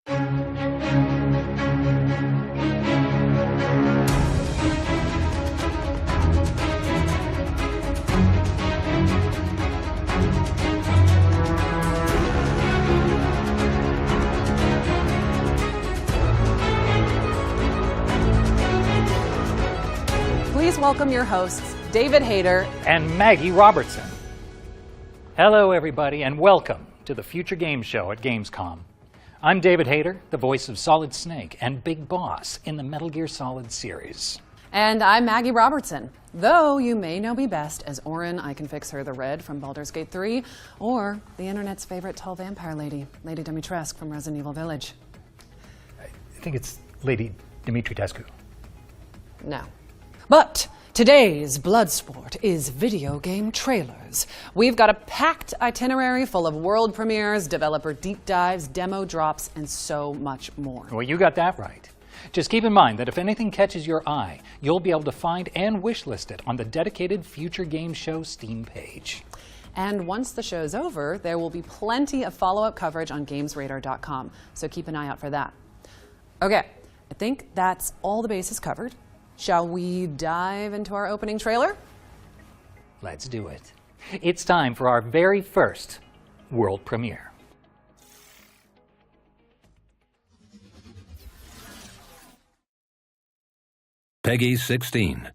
Please welcome your hosts, David Hayter and Maggie Robertson. Hello, everybody, and welcome to the Future Games Show at Gamescom. I'm David Hayter, the voice of Solid Snake and Big Boss in the Metal Gear Solid series. And I'm Maggie Robertson, though you may know me best as Orin, I Can Fix Her the Red from Baldur's Gate 3, or the internet's favorite tall vampire lady, Lady Dimitrescu from Resident Evil Village. I think it's Lady Dimitrescu. No. But today's Bloodsport is video game trailers. We've got a packed itinerary full of world premieres, developer deep dives, demo drops, and so much more. Well, you got that right. Just keep in mind that if anything catches your eye, you'll be able to find and wishlist it on the dedicated Future Games Show Steam page. And once the show's over, there will be plenty of follow-up coverage on GamesRadar.com, so keep an eye out for that. Okay, I think that's all the bases covered. Shall we dive into our opening trailer? Let's do it. It's time for our very first world premiere. Peggy 16.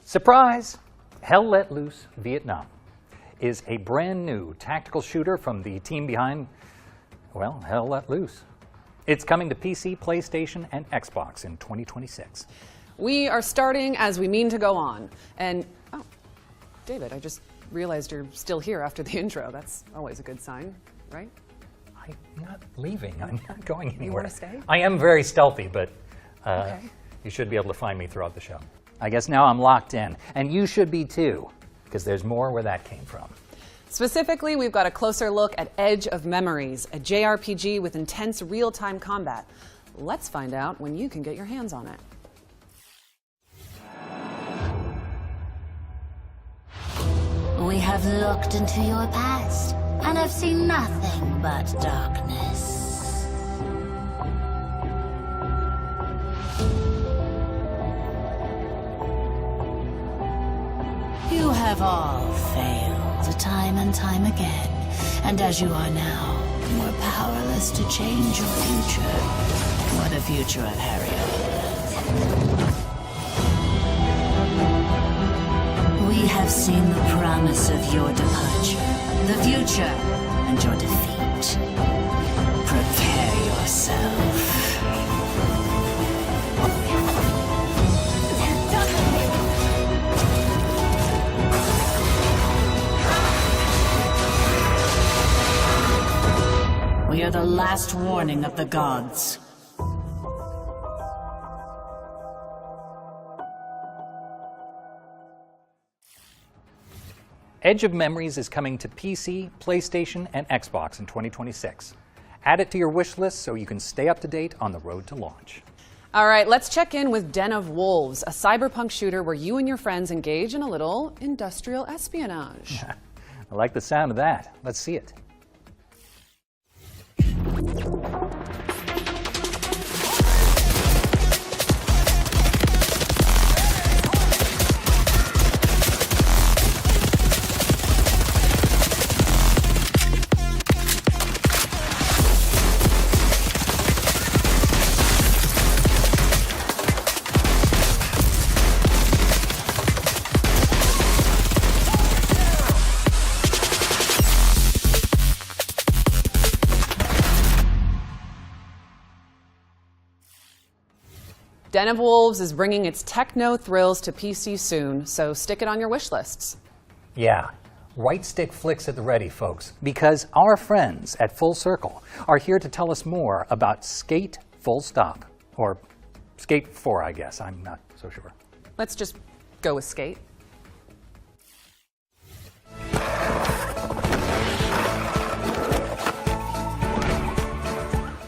Surprise! Hell Let Loose Vietnam is a brand new tactical shooter from the team behind, well, Hell Let Loose. It's coming to PC, PlayStation, and Xbox in 2026. We are starting as we mean to go on. And, oh, David, I just realized you're still here after the intro. That's always a good sign, right? I'm not leaving. I'm not going anywhere. You want to stay? I am very stealthy, but Okay. You should be able to find me throughout the show. I guess now I'm locked in, and you should be too, because there's more where that came from. Specifically, we've got a closer look at Edge of Memories, a JRPG with intense real-time combat. Let's find out when you can get your hands on it. We have looked into your past and have seen nothing but darkness. You have all failed time and time again, and as you are now, you are powerless to change your future, or the future of Harriet. We have seen the promise of your departure, the future, and your defeat. Prepare yourself. We are the last warning of the gods. Edge of Memories is coming to PC, PlayStation, and Xbox in 2026. Add it to your wish list so you can stay up to date on the road to launch. All right, let's check in with Den of Wolves, a cyberpunk shooter where you and your friends engage in a little industrial espionage. I like the sound of that. Let's see it. Den of Wolves is bringing its techno thrills to PC soon, so stick it on your wish lists. Yeah, right stick flicks at the ready, folks, because our friends at Full Circle are here to tell us more about Skate Full Stop, or Skate 4, I guess. I'm not so sure. Let's just go with Skate.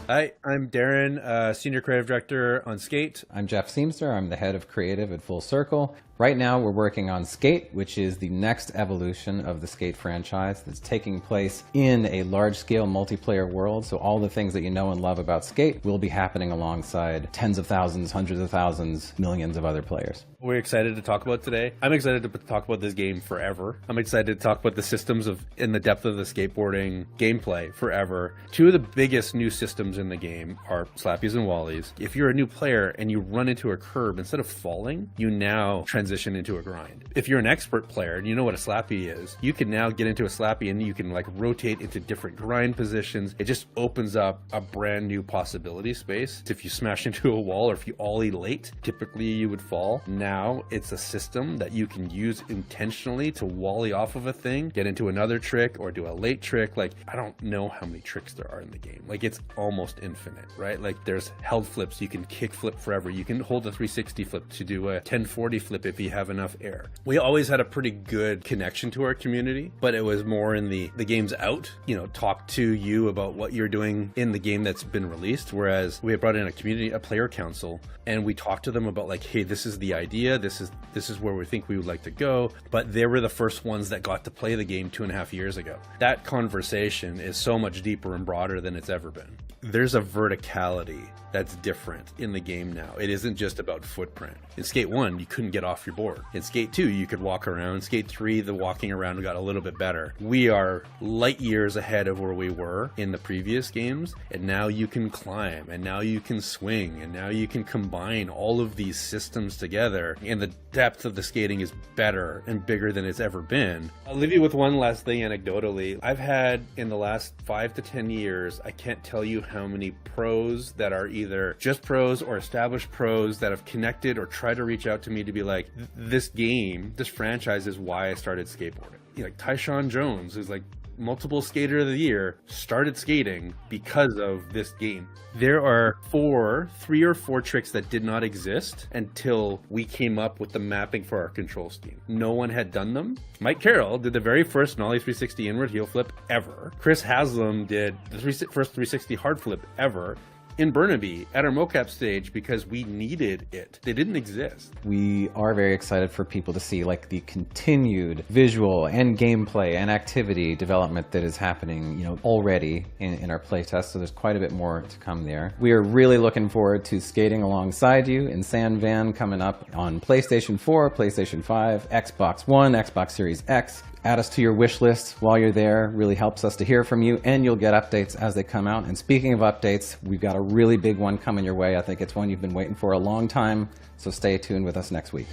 Hi, I'm Darren, Senior Creative Director on Skate. I'm Jeff Seamster. I'm the head of creative at Full Circle. Right now we're working on Skate, which is the next evolution of the Skate franchise that's taking place in a large-scale multiplayer world. So all the things that you know and love about Skate will be happening alongside tens of thousands, hundreds of thousands, millions of other players. We're excited to talk about today. I'm excited to talk about this game forever. I'm excited to talk about the systems in the depth of the skateboarding gameplay forever. Two of the biggest new systems in the game are slappies and wallies. If you're a new player and you run into a curb, instead of falling, you now transition into a grind. If you're an expert player and you know what a slappy is, you can now get into a slappy and you can like rotate into different grind positions. It just opens up a brand new possibility space. If you smash into a wall or if you ollie late, typically you would fall. Now it's a system that you can use intentionally to wally off of a thing, get into another trick or do a late trick. Like, I don't know how many tricks there are in the game. Like, it's almost infinite, right? Like, there's held flips. You can kick flip forever. You can hold a 360 flip to do a 1040 flip if you have enough air. We always had a pretty good connection to our community, but it was more in the game's out, you know, talk to you about what you're doing in the game that's been released. Whereas we had brought in a player council, and we talked to them about like, hey, this is the idea. This is where we think we would like to go. But they were the first ones that got to play the game 2.5 years ago. That conversation is so much deeper and broader than it's ever been. There's a verticality that's different in the game now. It isn't just about footprint. In Skate 1, you couldn't get off your board. In Skate 2, you could walk around. In Skate 3, the walking around got a little bit better. We are light years ahead of where we were in the previous games, and now you can climb, and now you can swing, and now you can combine all of these systems together, and the depth of the skating is better and bigger than it's ever been. I'll leave you with one last thing anecdotally. I've had, in the last 5 to 10 years, I can't tell you how many pros that are either just pros or established pros that have connected or tried to reach out to me to be like, this game, this franchise is why I started skateboarding. You know, like Tyshawn Jones, who's like multiple skater of the year, started skating because of this game. There are 3 or 4 tricks that did not exist until we came up with the mapping for our control scheme. No one had done them. Mike Carroll did the very first Nollie 360 inward heel flip ever. Chris Haslam did the first 360 hard flip ever in Burnaby at our mocap stage because we needed it. They didn't exist. We are very excited for people to see like the continued visual and gameplay and activity development that is happening, you know, already in our playtest. So there's quite a bit more to come there. We are really looking forward to skating alongside you in San Van coming up on PlayStation 4, PlayStation 5, Xbox One, Xbox Series X. Add us to your wish list while you're there. Really helps us to hear from you, and you'll get updates as they come out. And speaking of updates, we've got a really big one coming your way. I think it's one you've been waiting for a long time, so stay tuned with us next week.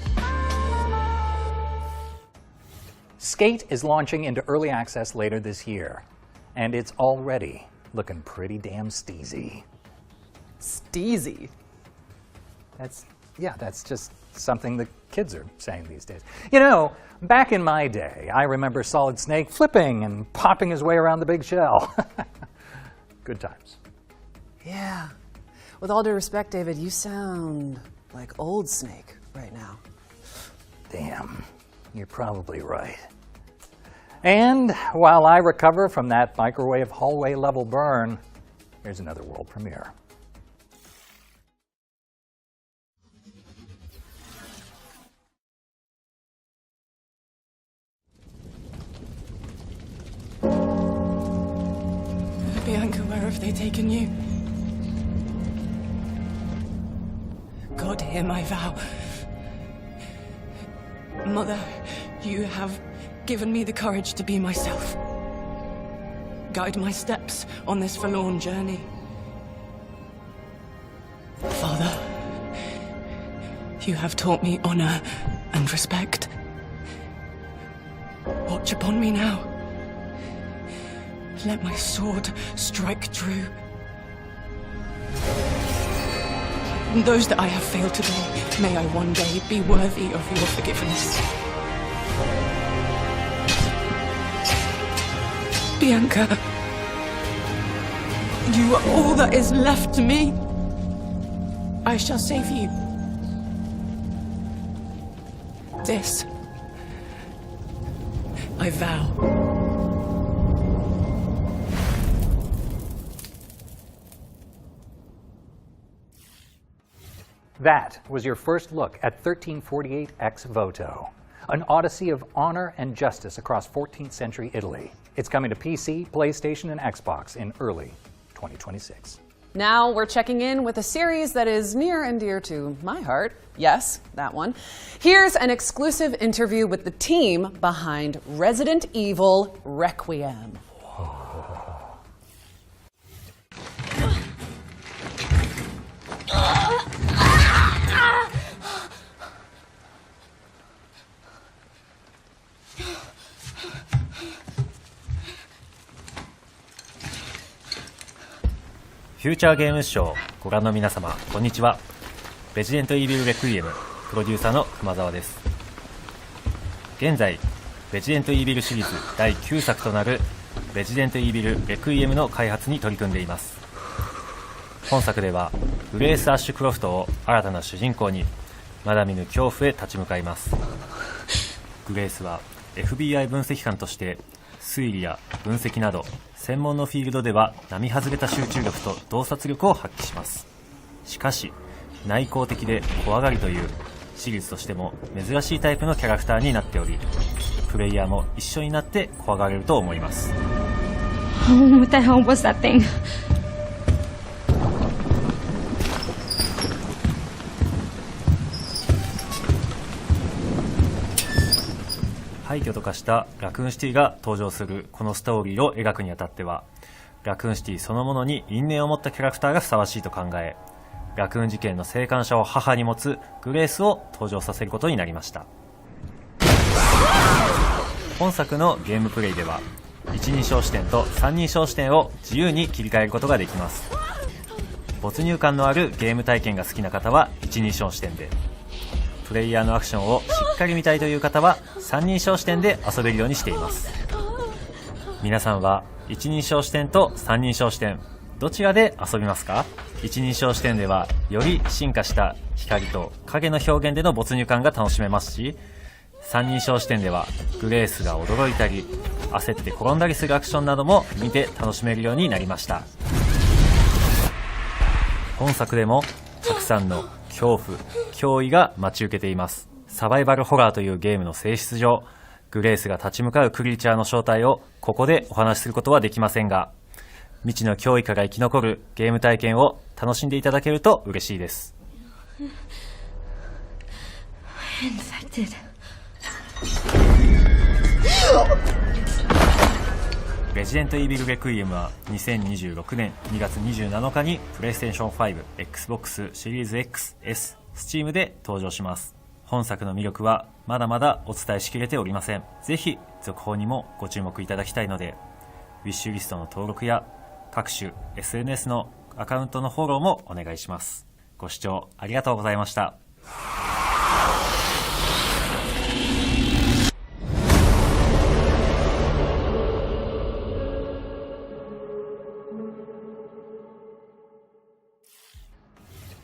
Skate is launching into early access later this year, and it's already looking pretty damn steezy. Steezy. That's just something the kids are saying these days. You know, back in my day, I remember Solid Snake flipping and popping his way around the big shell. Good times. Yeah. With all due respect, David, you sound like old Snake right now. Damn, you're probably right. And while I recover from that microwave hallway level burn, here's another world premiere. Bianca, where have they taken you? God, hear my vow. Mother, you have given me the courage to be myself. Guide my steps on this forlorn journey. Father, you have taught me honor and respect. Watch upon me now. Let my sword strike true. And those that I have failed today, may I one day be worthy of your forgiveness. Bianca, you are all that is left to me. I shall save you. This, I vow. That was your first look at 1348 ex voto, an odyssey of honor and justice across 14th century Italy. It's coming to PC, PlayStation, and Xbox in early 2026. Now we're checking in with a series that is near and dear to my heart. Yes, that one. Here's an exclusive interview with the team behind Resident Evil Requiem. Whoa. フューチャーゲームショーご覧の皆様、こんにちは。レジデントイービルレクイエムプロデューサーの熊澤です。現在、レジデントイービルシリーズ第9作となるレジデントイービルレクイエムの開発に取り組んでいます。本作ではグレース・アッシュクロフトを新たな主人公にまだ見ぬ恐怖へ立ち向かいます。グレースは FBI 分析官として推理や分析など専門のフィールドでは並外れた集中力と洞察力を発揮します。しかし内向的で怖がりというシリーズとしても珍しいタイプのキャラクターになっており、プレイヤーも一緒になって怖がれると思います。 What the hell was that thing? 廃墟と化したラクーンシティが登場するこのストーリーを描くにあたっては、ラクーンシティそのものに因縁を持ったキャラクターがふさわしいと考え、ラクーン事件の生還者を母に持つグレースを登場させることになりました。本作のゲームプレイでは一人称視点と三人称視点を自由に切り替えることができます。没入感のあるゲーム体験が好きな方は一人称視点で、プレイヤーのアクションをしっかり見たいという方は三人称視点で遊べるようにしています。皆さんは一人称視点と三人称視点どちらで遊びますか？一人称視点ではより進化した光と影の表現での没入感が楽しめますし、三人称視点ではグレースが驚いたり焦って転んだりするアクションなども見て楽しめるようになりました。本作でもたくさんの恐怖、脅威が待ち受けています。サバイバルホラーというゲームの性質上、グレースが立ち向かうクリーチャーの正体をここでお話しすることはできませんが、未知の脅威から生き残るゲーム体験を楽しんでいただけると嬉しいです。レジデントイービルレクイエムは2026年2月27日にプレイステーション5、Xbox シリーズ X、S、Steam で登場します。本作の魅力はまだまだお伝えしきれておりません。ぜひ続報にもご注目いただきたいので、ウィッシュリストの登録や各種 SNS のアカウントのフォローもお願いします。ご視聴ありがとうございました。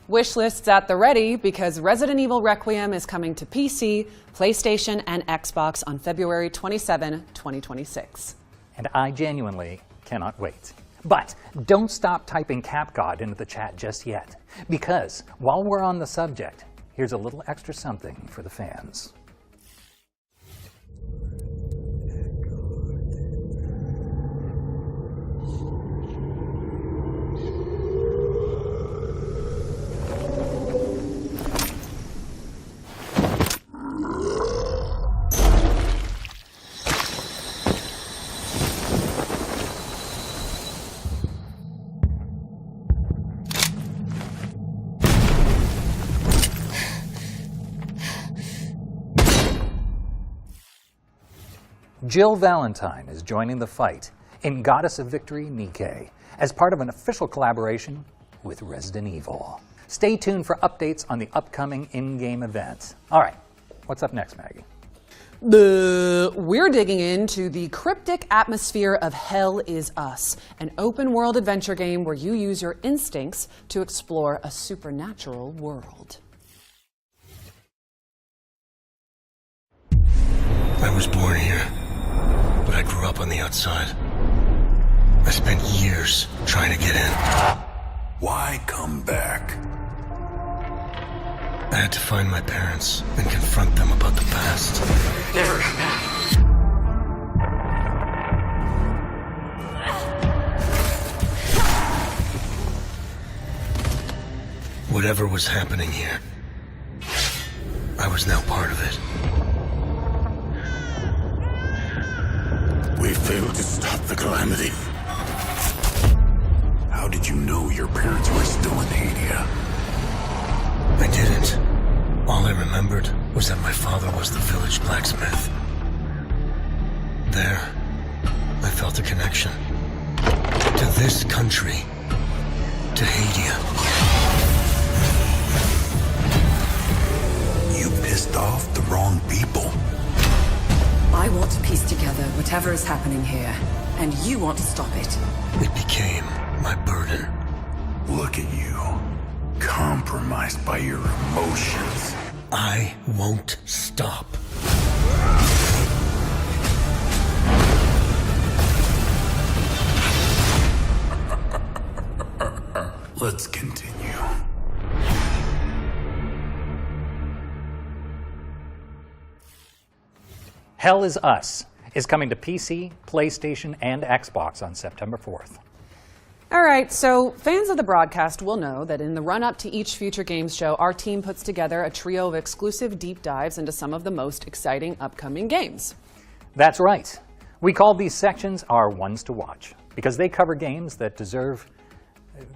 Wish lists at the ready because Resident Evil Requiem is coming to PC, PlayStation, and Xbox on February 27, 2026. And I genuinely cannot wait. But don't stop typing CapGod into the chat just yet, because while we're on the subject, here's a little extra something for the fans. Jill Valentine is joining the fight in Goddess of Victory Nikkei as part of an official collaboration with Resident Evil. Stay tuned for updates on the upcoming in-game events. All right, what's up next, Maggie? We're digging into the cryptic atmosphere of Hell Is Us, an open-world adventure game where you use your instincts to explore a supernatural world. I was born here, but I grew up on the outside. I spent years trying to get in. Why come back? I had to find my parents and confront them about the past. Never come back. Whatever was happening here, I was now part of it. We failed to stop the calamity. How did you know your parents were still in Hadia? I didn't. All I remembered was that my father was the village blacksmith. There, I felt a connection. To this country. To Hadia. You pissed off the wrong people. I want to piece together whatever is happening here, and you want to stop it. It became my burden. Look at you, compromised by your emotions. I won't stop. Let's continue. Hell Is Us is coming to PC, PlayStation, and Xbox on September 4th. All right, so fans of the broadcast will know that in the run-up to each Future Games show, our team puts together a trio of exclusive deep dives into some of the most exciting upcoming games. That's right. We call these sections our ones to watch, because they cover games that deserve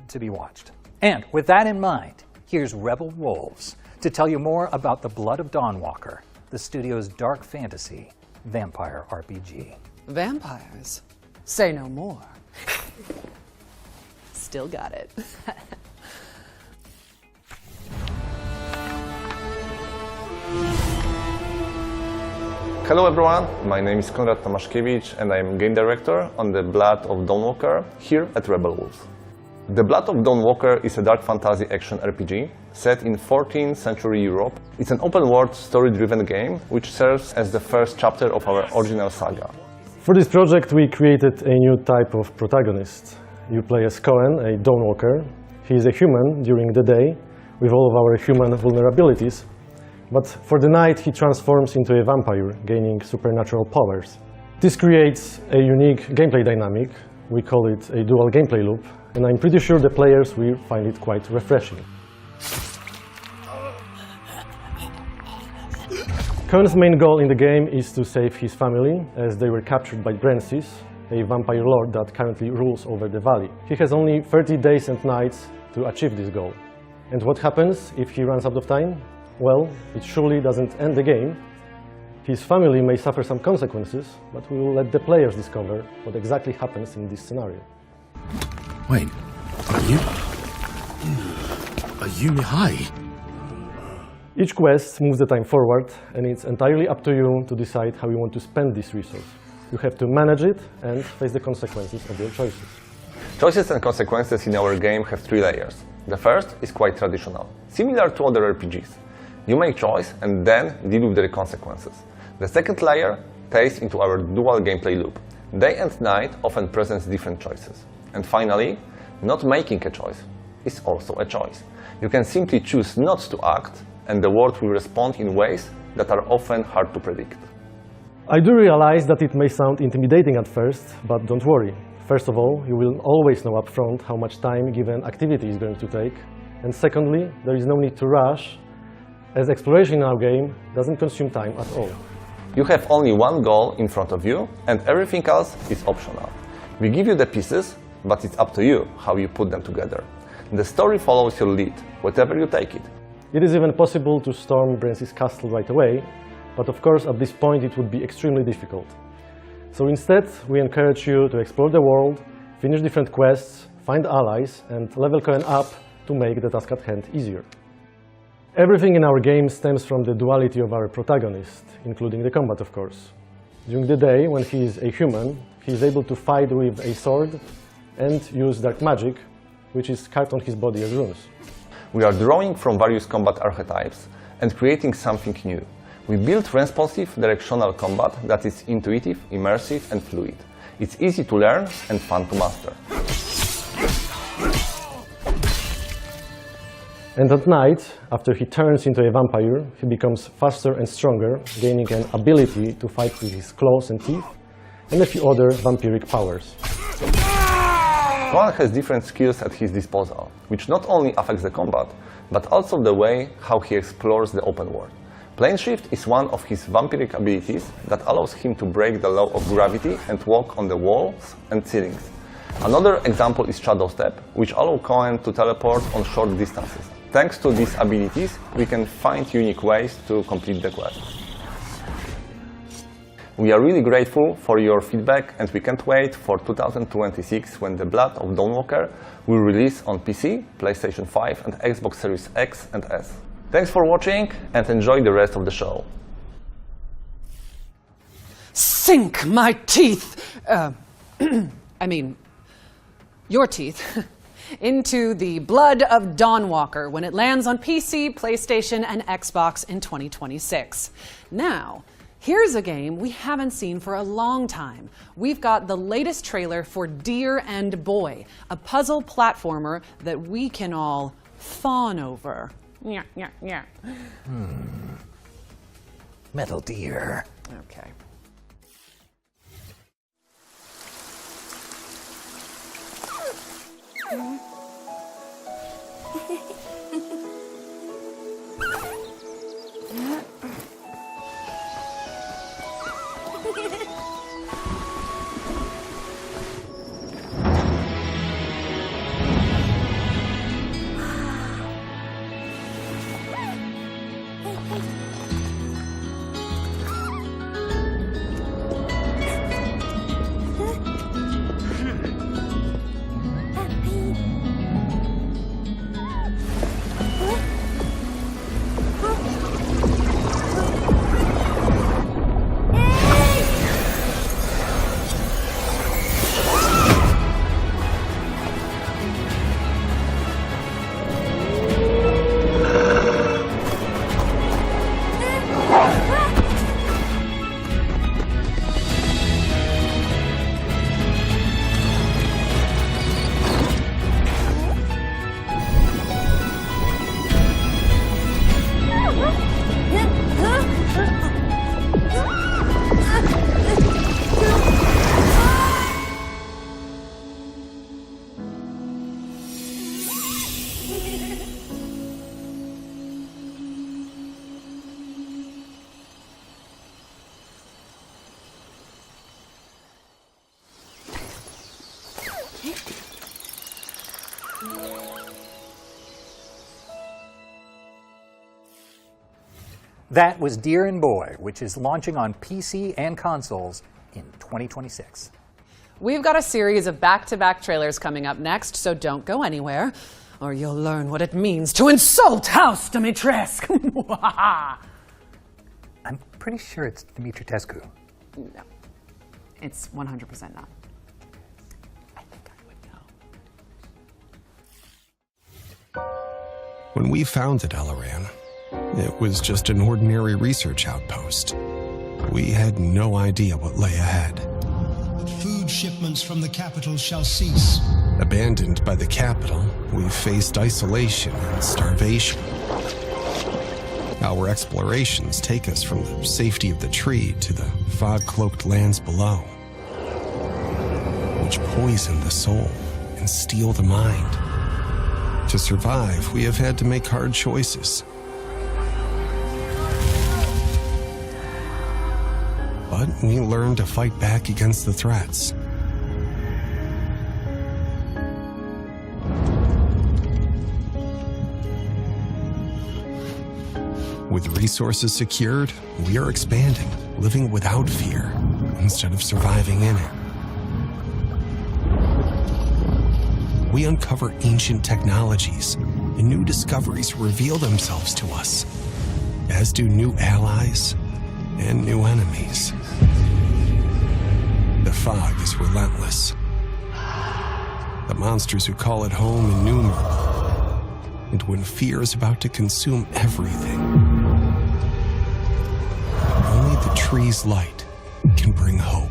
to be watched. And with that in mind, here's Rebel Wolves to tell you more about The Blood of Dawnwalker, the studio's dark fantasy vampire RPG. Vampires? Say no more. Still got it. Hello everyone, my name is Konrad Tomaszkiewicz and I am game director on The Blood of Dawnwalker here at Rebel Wolves. The Blood of Dawnwalker is a dark fantasy action RPG set in 14th century Europe. It's an open-world, story-driven game which serves as the first chapter of our original saga. For this project we created a new type of protagonist. You play as Cohen, a Dawnwalker. He is a human during the day with all of our human vulnerabilities, but for the night he transforms into a vampire, gaining supernatural powers. This creates a unique gameplay dynamic. We call it a dual gameplay loop, and I'm pretty sure the players will find it quite refreshing. Cohen's main goal in the game is to save his family, as they were captured by Brensis, a vampire lord that currently rules over the valley. He has only 30 days and nights to achieve this goal. And what happens if he runs out of time? Well, it surely doesn't end the game. His family may suffer some consequences, but we will let the players discover what exactly happens in this scenario. Wait, are you Mihai? Each quest moves the time forward, and it's entirely up to you to decide how you want to spend this resource. You have to manage it and face the consequences of your choices. Choices and consequences in our game have 3 layers. The first is quite traditional, similar to other RPGs. You make choice and then deal with the consequences. The second layer ties into our dual gameplay loop. Day and night often presents different choices. And finally, not making a choice is also a choice. You can simply choose not to act, and the world will respond in ways that are often hard to predict. I do realize that it may sound intimidating at first, but don't worry. First of all, you will always know upfront how much time a given activity is going to take. And secondly, there is no need to rush, as exploration in our game doesn't consume time at all. You have only one goal in front of you, and everything else is optional. We give you the pieces, but it's up to you how you put them together. The story follows your lead, wherever you take it. It is even possible to storm Brancy's castle right away, but of course at this point it would be extremely difficult. So instead, we encourage you to explore the world, finish different quests, find allies, and level Cohen up to make the task at hand easier. Everything in our game stems from the duality of our protagonist, including the combat, of course. During the day, when he is a human, he is able to fight with a sword and use dark magic, which is carved on his body as runes. We are drawing from various combat archetypes and creating something new. We built responsive, directional combat that is intuitive, immersive, and fluid. It's easy to learn and fun to master. And at night, after he turns into a vampire, he becomes faster and stronger, gaining an ability to fight with his claws and teeth, and a few other vampiric powers. One has different skills at his disposal, which not only affects the combat, but also the way how he explores the open world. Plane shift is one of his vampiric abilities that allows him to break the law of gravity and walk on the walls and ceilings. Another example is Shadow Step, which allows Cohen to teleport on short distances. Thanks to these abilities, we can find unique ways to complete the quest. We are really grateful for your feedback, and we can't wait for 2026 when The Blood of Dawnwalker will release on PC, PlayStation 5 and Xbox Series X and S. Thanks for watching and enjoy the rest of the show. Sink my teeth, I mean, your teeth, into The Blood of Dawnwalker when it lands on PC, PlayStation, and Xbox in 2026. Now, here's a game we haven't seen for a long time. We've got the latest trailer for Deer and Boy, a puzzle platformer that we can all fawn over. Yeah, yeah, yeah. Metal Deer. Okay. That was Deer and Boy, which is launching on PC and consoles in 2026. We've got a series of back-to-back trailers coming up next, so don't go anywhere, or you'll learn what it means to insult House Dimitrescu. I'm pretty sure it's Dimitrescu. No, it's 100% not. I think I would know. When we founded Elaran, it was just an ordinary research outpost. We had no idea what lay ahead. Food shipments from the capital shall cease. Abandoned by the capital, we've faced isolation and starvation. Our explorations take us from the safety of the tree to the fog-cloaked lands below, which poison the soul and steal the mind. To survive, we have had to make hard choices. But we learned to fight back against the threats. With resources secured, we are expanding, living without fear, instead of surviving in it. We uncover ancient technologies, and new discoveries reveal themselves to us, as do new allies and new enemies. The fog is relentless. The monsters who call it home innumerable. And when fear is about to consume everything, only the tree's light can bring hope.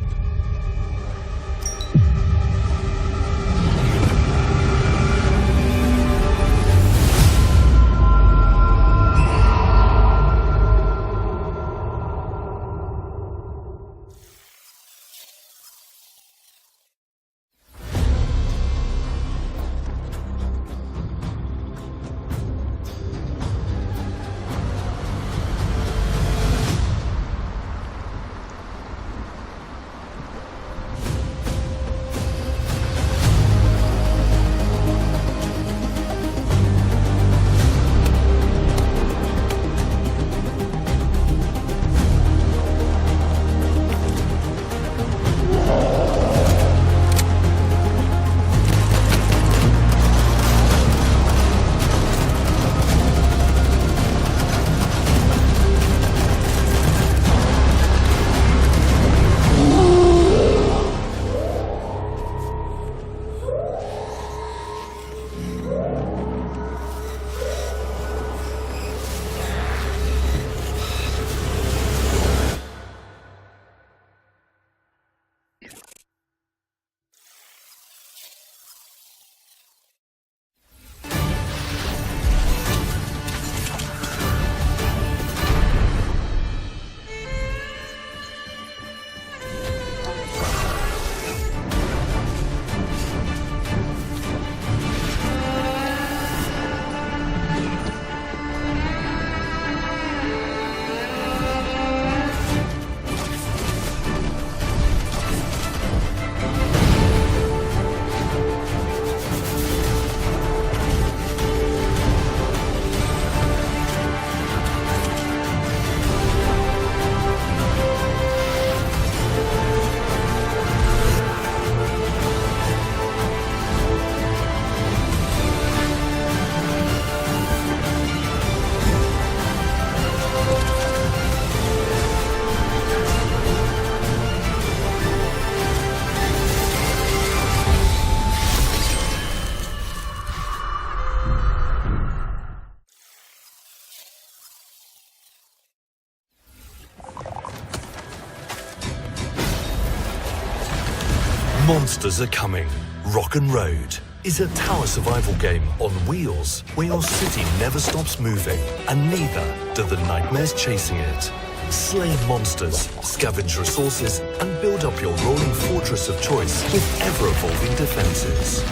Monsters Are Coming. Rock'n' Road is a tower survival game on wheels where your city never stops moving and neither do the nightmares chasing it. Slay monsters, scavenge resources and build up your rolling fortress of choice with ever-evolving defenses.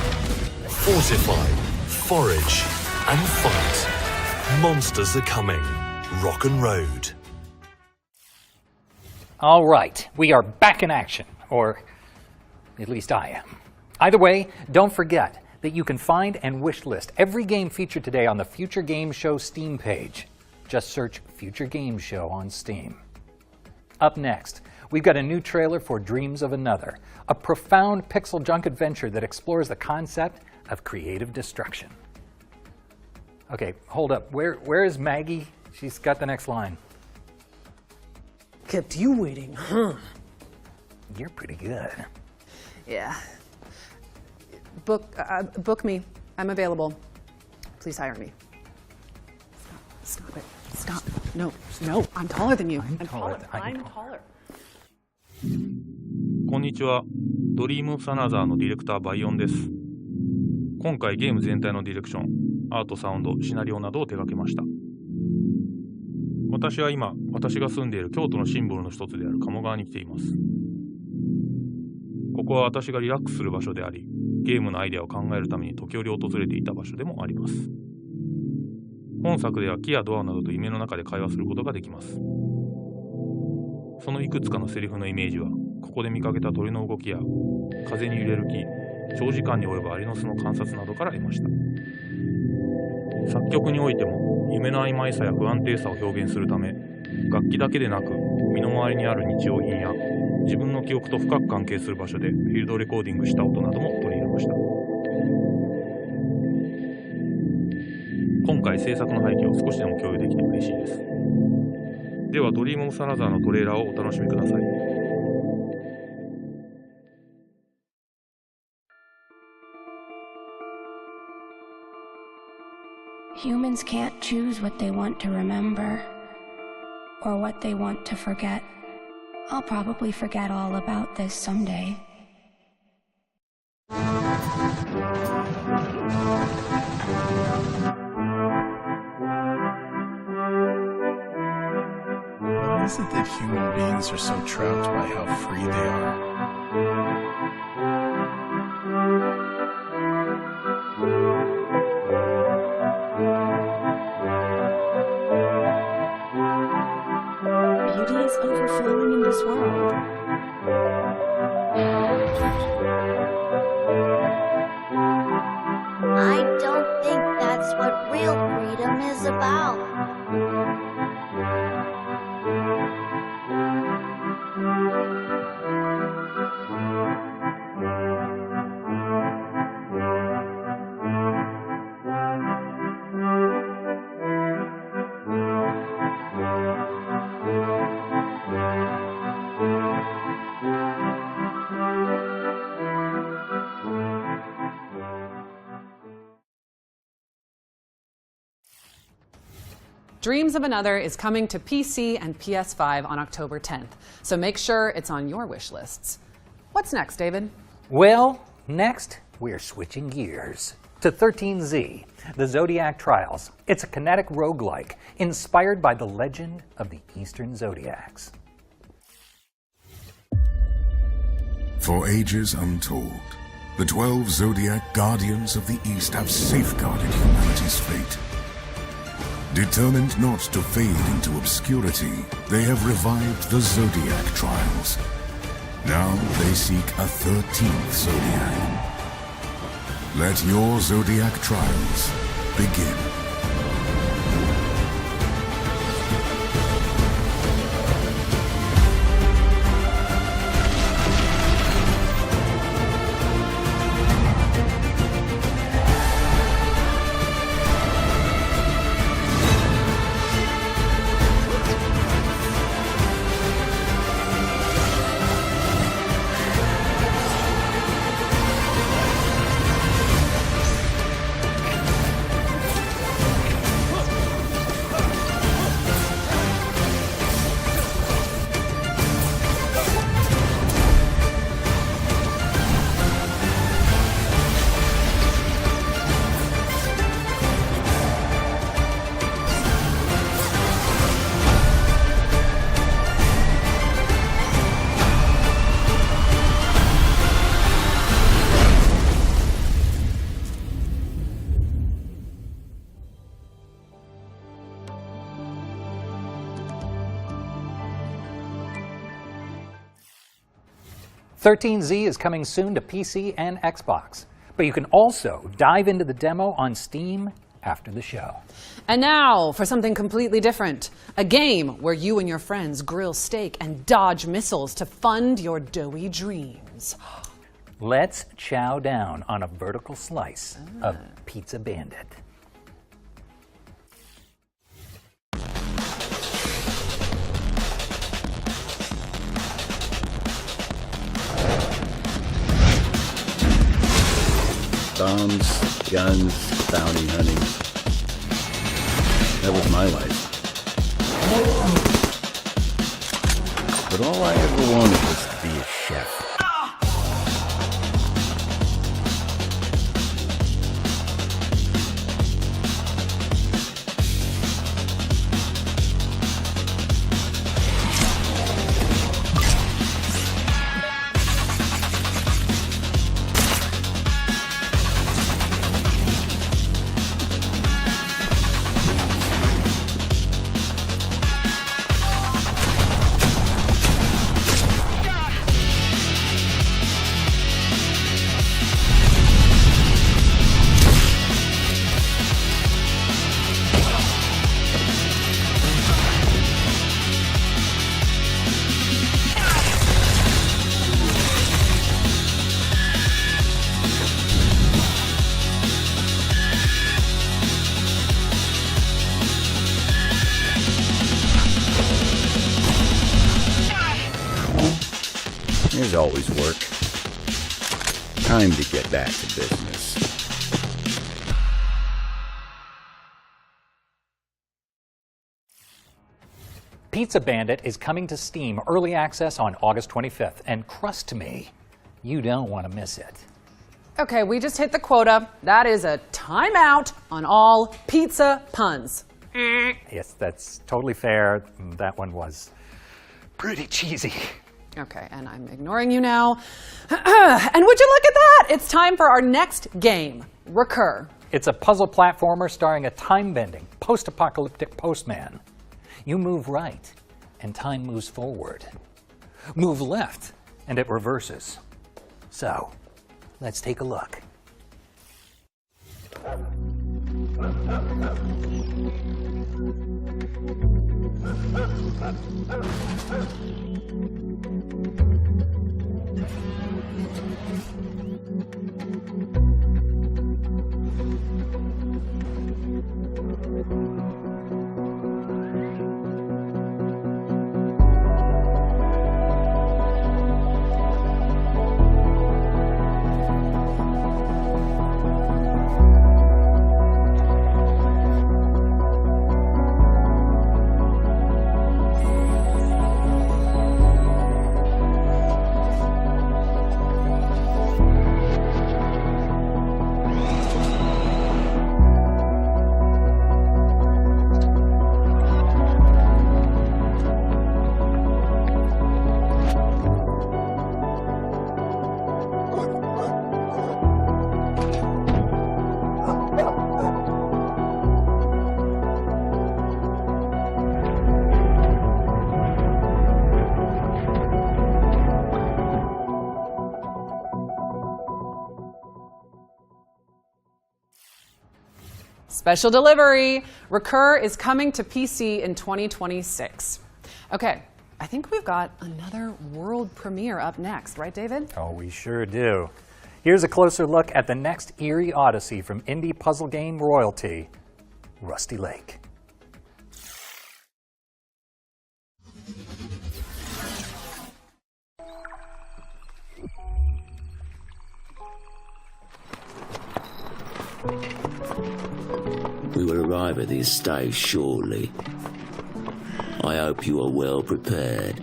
Fortify, forage and fight. Monsters Are Coming. Rock'n' Road. All right, we are back in action, or at least I am. Either way, don't forget that you can find and wishlist every game featured today on the Future Game Show Steam page. Just search Future Game Show on Steam. Up next, we've got a new trailer for Dreams of Another, a profound pixel junk adventure that explores the concept of creative destruction. Okay, hold up. Where is Maggie? She's got the next line. Kept you waiting, huh? You're pretty good. Yeah. Book me. I'm available. Please hire me. Stop it. Stop. No, I'm taller than you. I'm taller. I'm taller. こんにちは。ドリームオブサナザーのディレクターバイオンです。今回ゲーム全体のディレクション、アート、サウンド、シナリオなどを手掛けました。私は今、私が住んでいる京都のシンボルの一つである鴨川に来ています。ここは私がリラックスする場所であり、ゲームのアイデアを考えるために時折訪れていた場所でもあります。本作では木やドアなどと夢の中で会話することができます。そのいくつかのセリフのイメージは、ここで見かけた鳥の動きや風に揺れる木、長時間に及ぶアリの巣の観察などから得ました。作曲においても夢の曖昧さや不安定さを表現するため、楽器だけでなく身の回りにある日用品や自分の記憶と深く関係する場所でフィールドレコーディングした音なども取り入れました。今回制作の背景を少しでも共有できて嬉しいです。ではドリームオブサナザーのトレーラーをお楽しみください。Humans can't choose what they want to remember or what they want to forget. I'll probably forget all about this someday. Why is it that human beings are so trapped by how free they are? Beauty is overflowing in this world. I don't think that's what real freedom is about. Dreams of Another is coming to PC and PS5 on October 10th, so make sure it's on your wish lists. What's next, David? Well, next, we're switching gears to 13Z, the Zodiac Trials. It's a kinetic roguelike inspired by the legend of the Eastern Zodiacs. For ages untold, the 12 Zodiac Guardians of the East have safeguarded humanity's fate. Determined not to fade into obscurity, they have revived the Zodiac Trials. Now they seek a 13th Zodiac. Let your Zodiac Trials begin. Z is coming soon to PC and Xbox, but you can also dive into the demo on Steam after the show. And now for something completely different. A game where you and your friends grill steak and dodge missiles to fund your doughy dreams. Let's chow down on a vertical slice of Pizza Bandit. Bombs, guns, bounty hunting. That was my life. But all I ever wanted was to be a chef. always work. Time to get back to business. Pizza Bandit is coming to Steam Early Access on August 25th, and trust me, you don't want to miss it. Okay, we just hit the quota. That is a timeout on all pizza puns. Yes, that's totally fair. That one was pretty cheesy. Okay, and I'm ignoring you now. And would you look at that? It's time for our next game, Recur. It's a puzzle platformer starring a time-bending, post-apocalyptic postman. You move right, and time moves forward. Move left, and it reverses. So, let's take a look. Special delivery. Recur is coming to PC in 2026. Okay, I think we've got another world premiere up next, right, David? Oh, we sure do. Here's a closer look at the next eerie odyssey from indie puzzle game royalty, Rusty Lake. We will arrive at the estate shortly. I hope you are well prepared.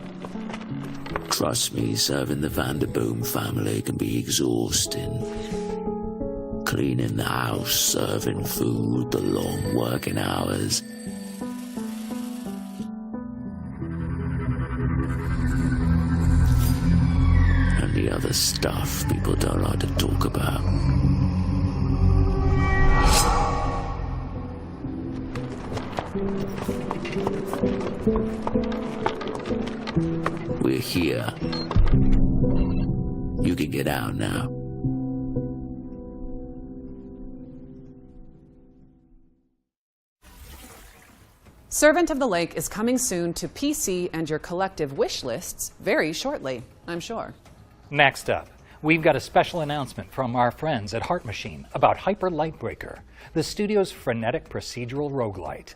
Trust me, serving the Vanderboom family can be exhausting. Cleaning the house, serving food, the long working hours. And the other stuff people don't like to talk about. We're here. You can get out now. Servant of the Lake is coming soon to PC and your collective wish lists very shortly, I'm sure. Next up, we've got a special announcement from our friends at Heart Machine about Hyper Lightbreaker, the studio's frenetic procedural roguelite.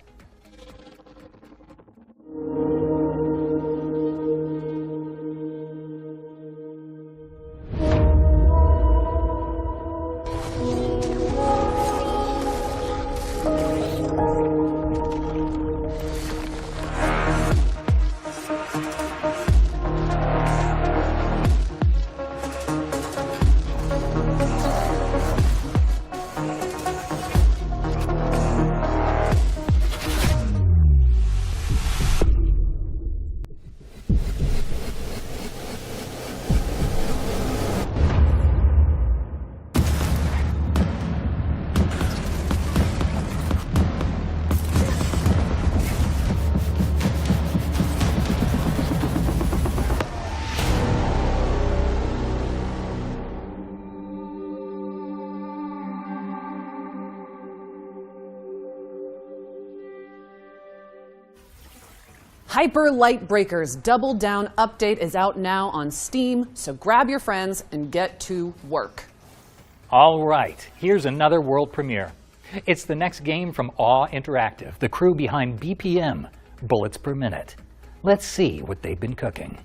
Hyper Lightbreaker's Double Down update is out now on Steam, so grab your friends and get to work. All right, here's another world premiere. It's the next game from Awe Interactive, the crew behind BPM, Bullets Per Minute. Let's see what they've been cooking.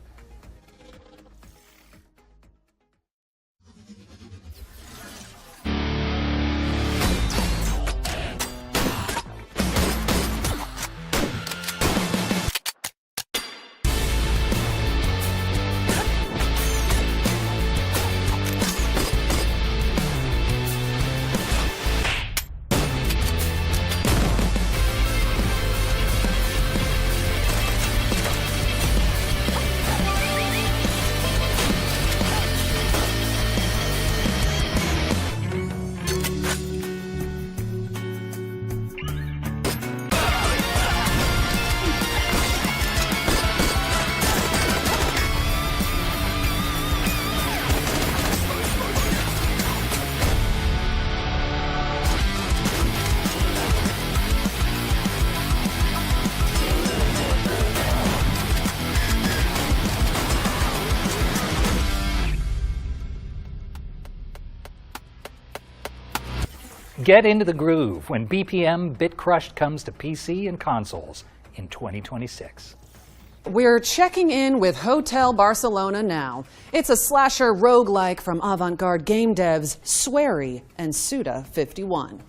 Get into the groove when BPM Bit Crushed comes to PC and consoles in 2026. We're checking in with Hotel Barcelona now. It's a slasher roguelike from avant-garde game devs Swery and Suda51.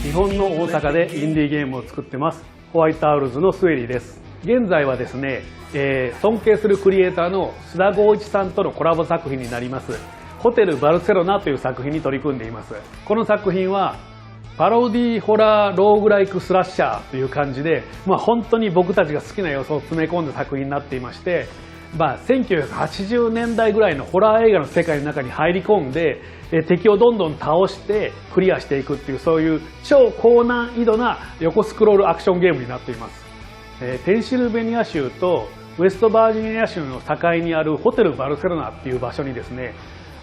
日本の大阪でインディーゲームを作ってますホワイトアウルズのスウェリーです。現在はですね、尊敬するクリエイターの須田剛一さんとのコラボ作品になりますホテルバルセロナという作品に取り組んでいます。この作品はパロディホラーローグライクスラッシャーという感じで、本当に僕たちが好きな要素を詰め込んだ作品になっていまして、1980年代ぐらいのホラー映画の世界の中に入り込んで敵をどんどん倒してクリアしていくっていう、そういう超高難易度な横スクロールアクションゲームになっています。ペンシルベニア州とウェストバージニア州の境にあるホテルバルセロナっていう場所にですね、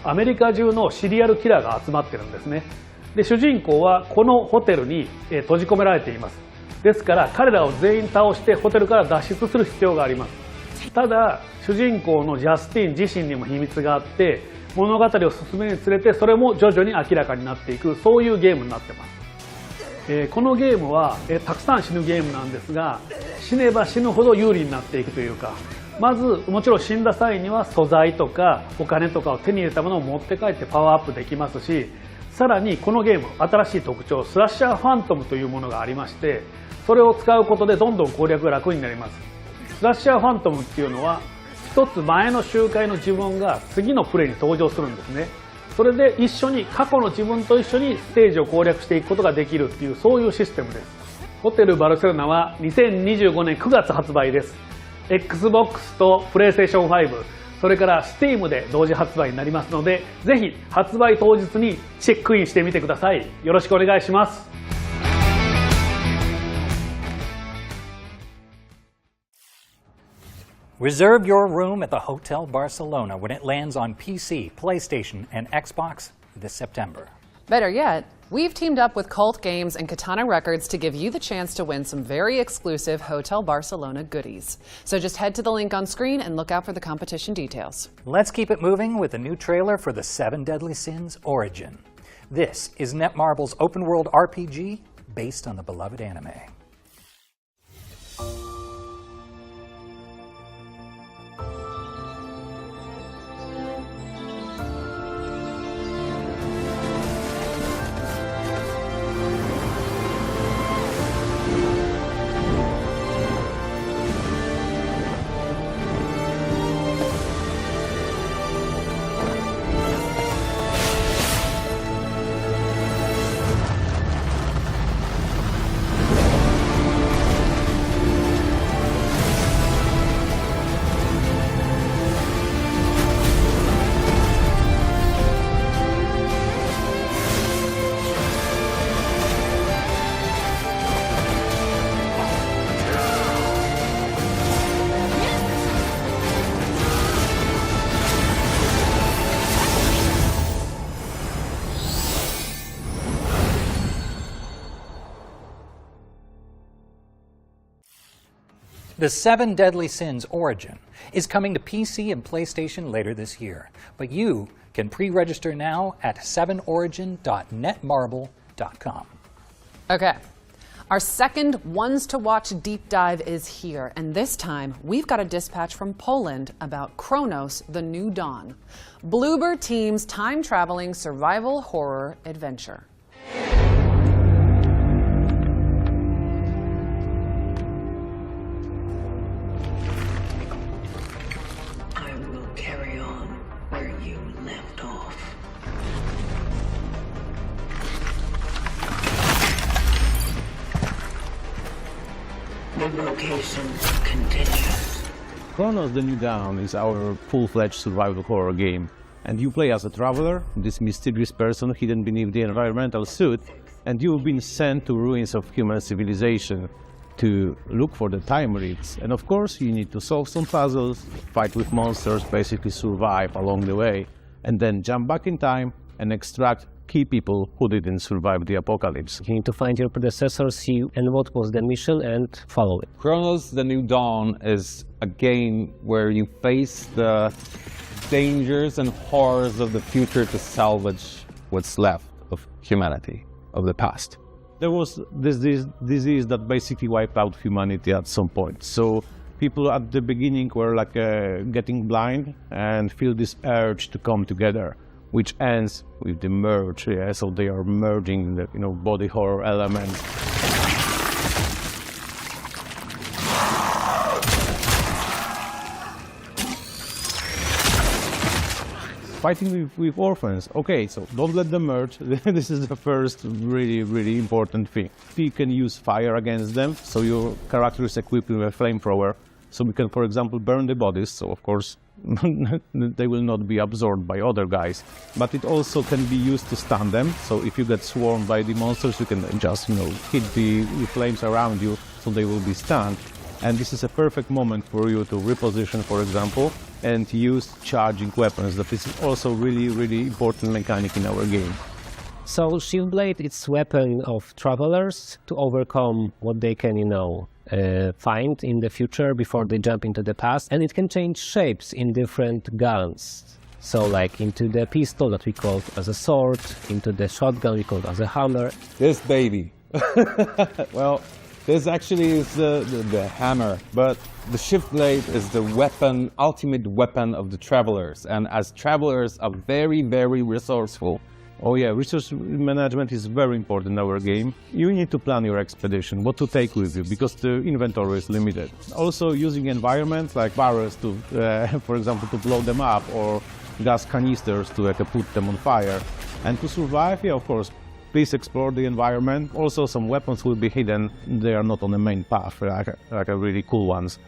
アメリカ中のシリアルキラーが集まってるんですね。で主人公はこのホテルに閉じ込められています。ですから彼らを全員倒してホテルから脱出する必要があります。ただ主人公のジャスティン自身にも秘密があって、物語を進めにつれてそれも徐々に明らかになっていく、そういうゲームになってます。このゲームはたくさん死ぬゲームなんですが、死ねば死ぬほど有利になっていくというか、まずもちろん死んだ際には素材とかお金とかを手に入れたものを持って帰ってパワーアップできますし、さらにこのゲーム新しい特徴スラッシャーファントムというものがありまして、それを使うことでどんどん攻略が楽になります。スラッシャーファントムっていうのは一つ前の周回の自分が次のプレイに登場するんですね。それで一緒に過去の自分と一緒にステージを攻略していくことができるっていう、そういうシステムです。ホテルバルセロナは2025年9月発売です。 XBOX と PlayStation5、 それから Steam で同時発売になりますので、ぜひ発売当日にチェックインしてみてください。よろしくお願いします。Reserve your room at the Hotel Barcelona when it lands on PC, PlayStation, and Xbox this September. Better yet, we've teamed up with Cult Games and Katana Records to give you the chance to win some very exclusive Hotel Barcelona goodies. So just head to the link on screen and look out for the competition details. Let's keep it moving with a new trailer for the 7 Deadly Sins Origin. This is Netmarble's open-world RPG based on the beloved anime. The 7 Deadly Sins Origin is coming to PC and PlayStation later this year, but you can pre-register now at 7origin.netmarble.com. Okay, our second Ones to Watch deep dive is here, and this time we've got a dispatch from Poland about Kronos: The New Dawn, Bloober Team's time-traveling survival horror adventure. The location continues. Kronos: The New Dawn is our full-fledged survival horror game, and you play as a traveler, this mysterious person hidden beneath the environmental suit, and you've been sent to ruins of human civilization to look for the time rifts. And of course, you need to solve some puzzles, fight with monsters, basically survive along the way, and then jump back in time and extract key people who didn't survive the apocalypse. You need to find your predecessor, see and what was the mission, and follow it. Chronos: The New Dawn is a game where you face the dangers and horrors of the future to salvage what's left of humanity, of the past. There was this disease that basically wiped out humanity at some point. So people at the beginning were like getting blind and feel this urge to come together, which ends with the merge. Yeah? So they are merging the body horror elements. Fighting with orphans. Okay, so don't let them merge. This is the first really important thing. You can use fire against them, so your character is equipped with a flamethrower. So we can, for example, burn the bodies, so of course they will not be absorbed by other guys. But it also can be used to stun them, so if you get swarmed by the monsters, you can just hit the flames around you, so they will be stunned. And this is a perfect moment for you to reposition, for example, and use charging weapons. That is also really important mechanic in our game. So Shieldblade, it's weapon of travelers to overcome what they can, find in the future before they jump into the past, and it can change shapes in different guns. So like into the pistol that we call as a sword, into the shotgun we call as a hammer. This baby. Well, this actually is the hammer, but the shift blade is the weapon, ultimate weapon of the travelers. And as travelers are very resourceful. Oh yeah, resource management is very important in our game. You need to plan your expedition, what to take with you, because the inventory is limited. Also using environments like barrels to, for example, to blow them up, or gas canisters to put them on fire. And to survive, yeah, of course, please explore the environment. Also, some weapons will be hidden. They are not on the main path, like really cool ones.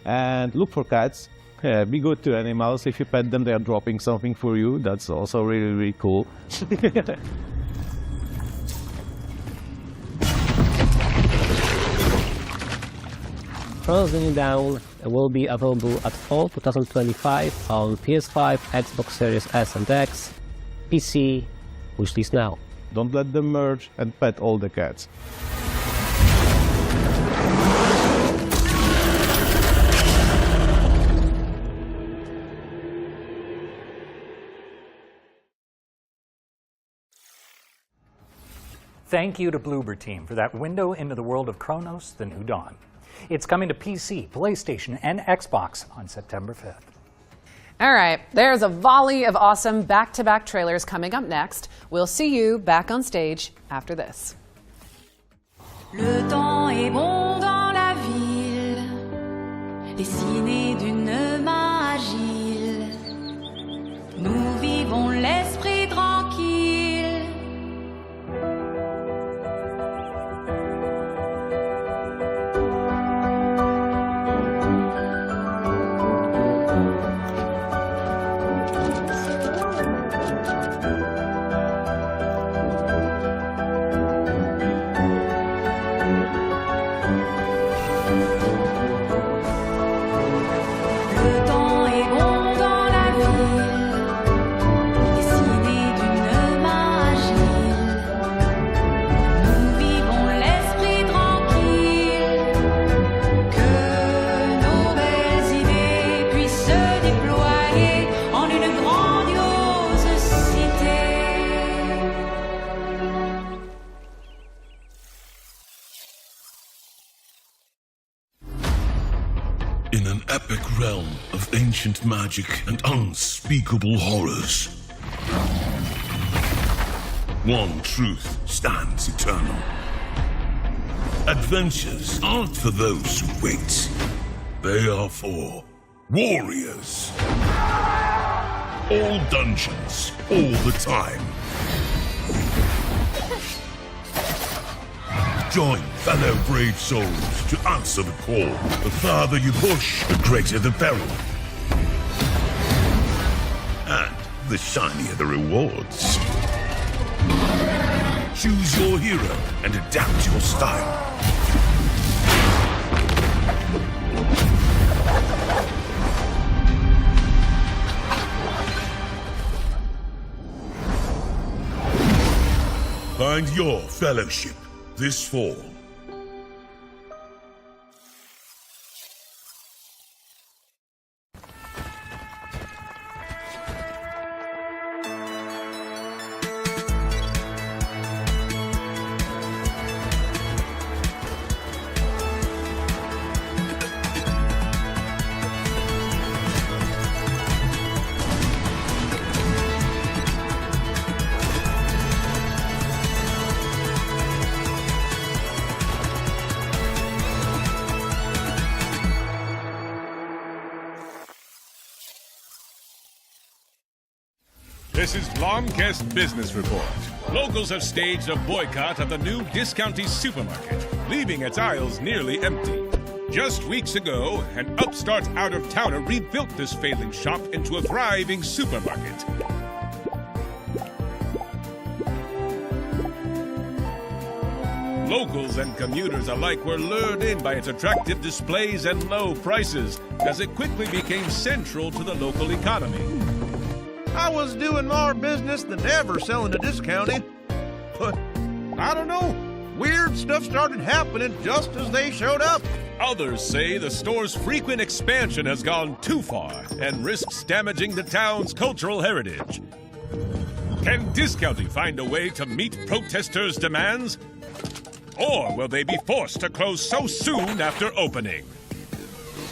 And look for cats. Yeah, be good to animals. If you pet them, they are dropping something for you. That's also really cool. Chronos: The New Dawn will be available at fall 2025 on PS5, Xbox Series S and X, PC, wishlist now. Don't let them merge and pet all the cats. Thank you to Bloober Team for that window into the world of Chronos: The New Dawn. It's coming to PC, PlayStation, and Xbox on September 5th. All right, there's a volley of awesome back-to-back trailers coming up next. We'll see you back on stage after this. Le temps est bon dans la ville, dessiné d'une main agile. Nous vivons l'esprit tranquille. In an epic realm of ancient magic and unspeakable horrors, one truth stands eternal. Adventures aren't for those who wait. They are for warriors. All dungeons, all the time. Join fellow brave souls to answer the call. The farther you push, the greater the peril. And the shinier the rewards. Choose your hero and adapt your style. Find your fellowship this fall. This is Blomkest Business Report. Locals have staged a boycott of the new Discounty supermarket, leaving its aisles nearly empty. Just weeks ago, an upstart out-of-towner rebuilt this failing shop into a thriving supermarket. Locals and commuters alike were lured in by its attractive displays and low prices, as it quickly became central to the local economy. I was doing more business than ever selling a discounty. But, I don't know, weird stuff started happening just as they showed up. Others say the store's frequent expansion has gone too far and risks damaging the town's cultural heritage. Can Discounty find a way to meet protesters' demands? Or will they be forced to close so soon after opening?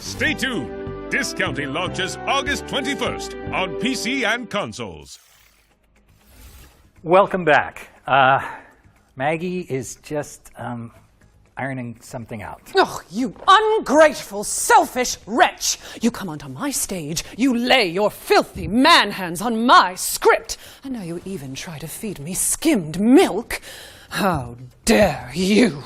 Stay tuned. Discounty launches August 21st on PC and consoles. Welcome back. Maggie is just ironing something out. Oh, you ungrateful, selfish wretch! You come onto my stage, you lay your filthy man hands on my script, and now you even try to feed me skimmed milk? How dare you!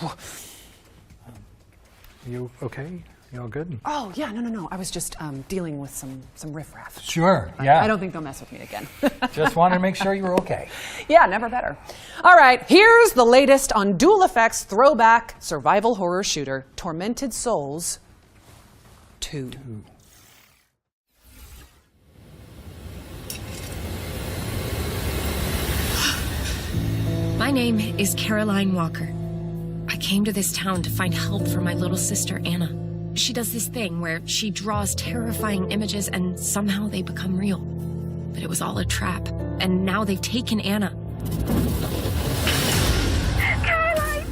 You okay? You all good? Oh, yeah, no. I was just dealing with some riffraff. Sure, yeah. I don't think they'll mess with me again. Just wanted to make sure you were okay. Yeah, never better. All right, here's the latest on Dual Effects throwback survival horror shooter, Tormented Souls 2. My name is Caroline Walker. I came to this town to find help for my little sister, Anna. She does this thing where she draws terrifying images and somehow they become real. But it was all a trap, and now they've taken Anna. Caroline!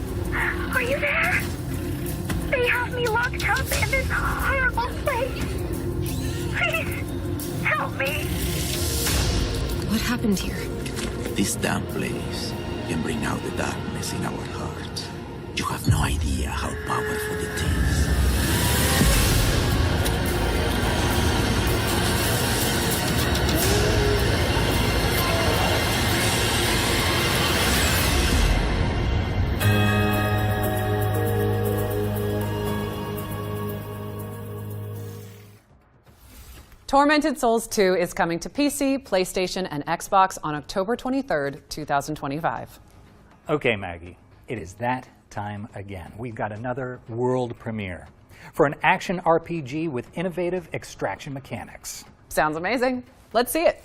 Are you there? They have me locked up in this horrible place. Please, help me. What happened here? This damn place can bring out the darkness in our hearts. You have no idea how powerful it is. Tormented Souls 2 is coming to PC, PlayStation, and Xbox on October 23rd, 2025. Okay, Maggie, it is that time again. We've got another world premiere for an action RPG with innovative extraction mechanics. Sounds amazing. Let's see it.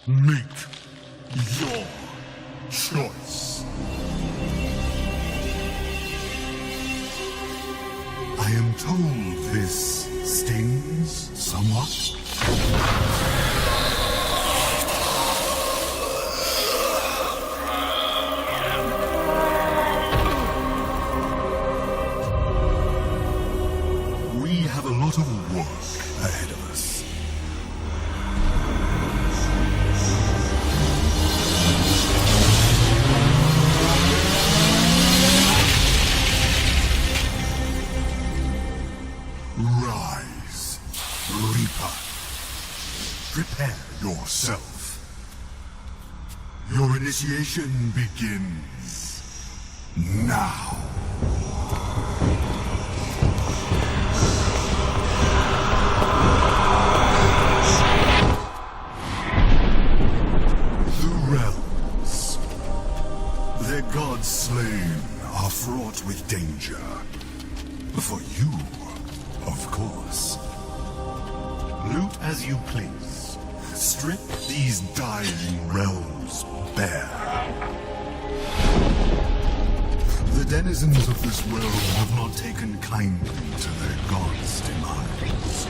Make your choice. I am told this stings somewhat. We have a lot of work ahead of us. Rise, Reaper. Prepare yourself. Your initiation begins now. The realms, their gods slain, are fraught with danger. For you, of course. Loot as you please. Strip these dying realms bare. The denizens of this world have not taken kindly to their gods' demise.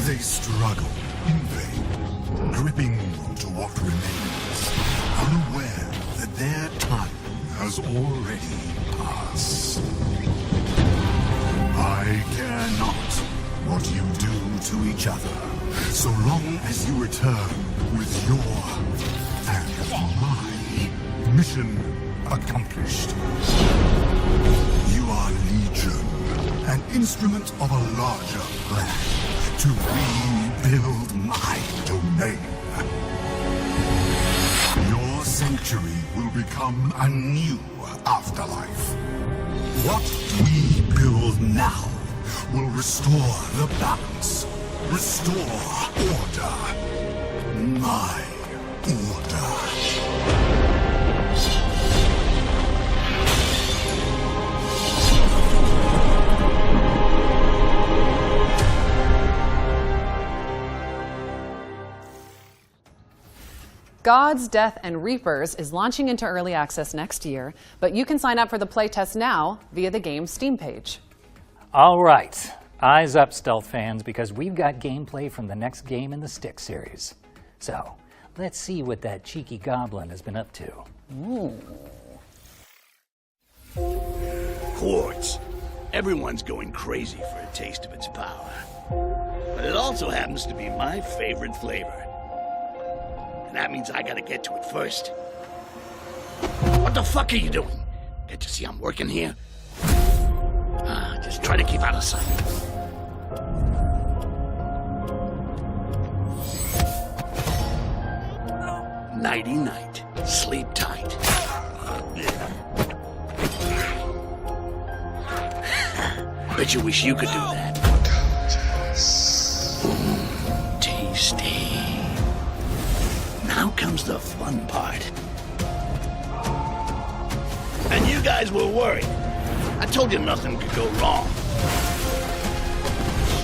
They struggle in vain, gripping to what remains, unaware that their time has already passed. I care not what you do to each other, so long as you return with your and my mission accomplished. You are Legion, an instrument of a larger plan to rebuild my domain. Your sanctuary will become a new afterlife. What we build now will restore the balance, restore order, my order. Gods, Death, and Reapers is launching into early access next year, but you can sign up for the playtest now via the game's Steam page. All right, eyes up, Stealth fans, because we've got gameplay from the next game in the Stick series. So, let's see what that cheeky goblin has been up to. Ooh. Quartz. Everyone's going crazy for a taste of its power. But it also happens to be my favorite flavor. And that means I gotta get to it first. What the fuck are you doing? Can't you see I'm working here? Just try to keep out of sight. Nighty-night. Sleep tight. Bet you wish you could do that. Tasty. Now comes the fun part. And you guys were worried. I told you nothing could go wrong.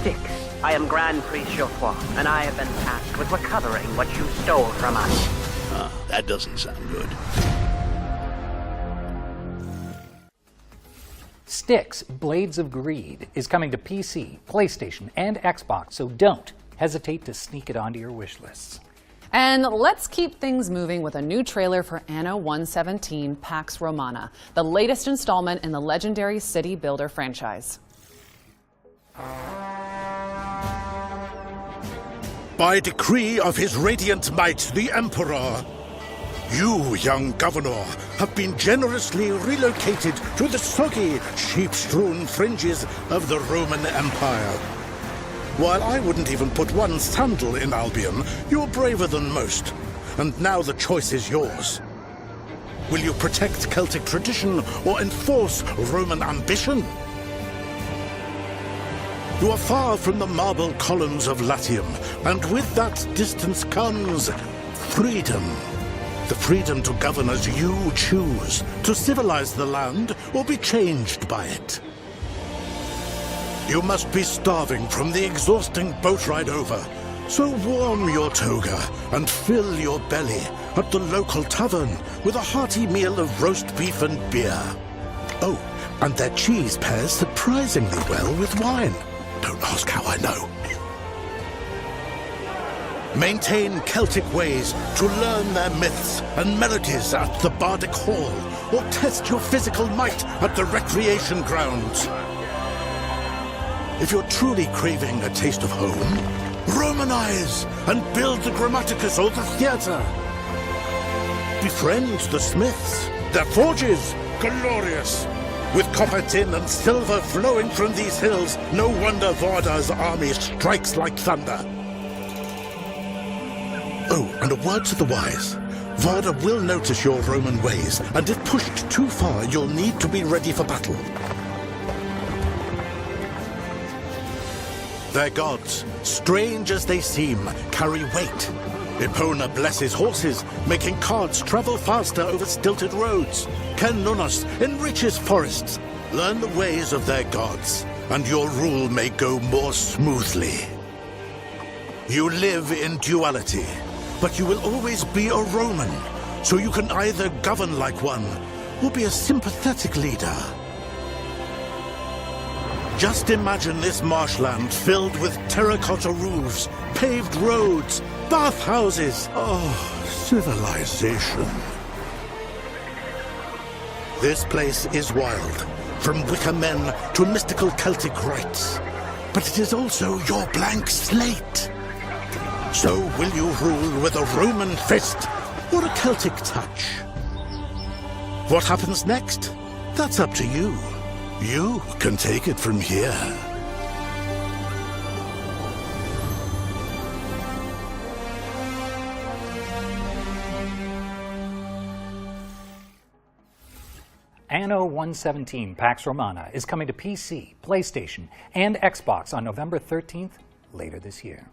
Styx, I am Grand Priest Geoffroy, and I have been tasked with recovering what you stole from us. That doesn't sound good. Styx, Blades of Greed is coming to PC, PlayStation, and Xbox, so don't hesitate to sneak it onto your wish lists. And let's keep things moving with a new trailer for Anno 117 Pax Romana, the latest installment in the legendary city builder franchise. By decree of his radiant might, the Emperor, you, young governor, have been generously relocated to the soggy, sheep-strewn fringes of the Roman Empire. While I wouldn't even put one sandal in Albion, you're braver than most. And now the choice is yours. Will you protect Celtic tradition or enforce Roman ambition? You are far from the marble columns of Latium, and with that distance comes freedom. The freedom to govern as you choose, to civilize the land or be changed by it. You must be starving from the exhausting boat ride over, so warm your toga and fill your belly at the local tavern with a hearty meal of roast beef and beer. Oh, and their cheese pairs surprisingly well with wine. Don't ask how I know. Maintain Celtic ways to learn their myths and melodies at the Bardic Hall, or test your physical might at the recreation grounds. If you're truly craving a taste of home, Romanize and build the Grammaticus or the theatre. Befriend the smiths, their forges glorious. With copper, tin, and silver flowing from these hills, no wonder Varda's army strikes like thunder. Oh, and a word to the wise. Varda will notice your Roman ways, and if pushed too far, you'll need to be ready for battle. Their gods, strange as they seem, carry weight. Epona blesses horses, making carts travel faster over stilted roads. Ken Nunos enriches forests. Learn the ways of their gods, and your rule may go more smoothly. You live in duality, but you will always be a Roman, so you can either govern like one or be a sympathetic leader. Just imagine this marshland filled with terracotta roofs, paved roads, bathhouses. Oh, civilization. This place is wild, from wicker men to mystical Celtic rites. But it is also your blank slate. So will you rule with a Roman fist or a Celtic touch? What happens next? That's up to you. You can take it from here. Anno 117 Pax Romana is coming to PC, PlayStation, and Xbox on November 13th, later this year.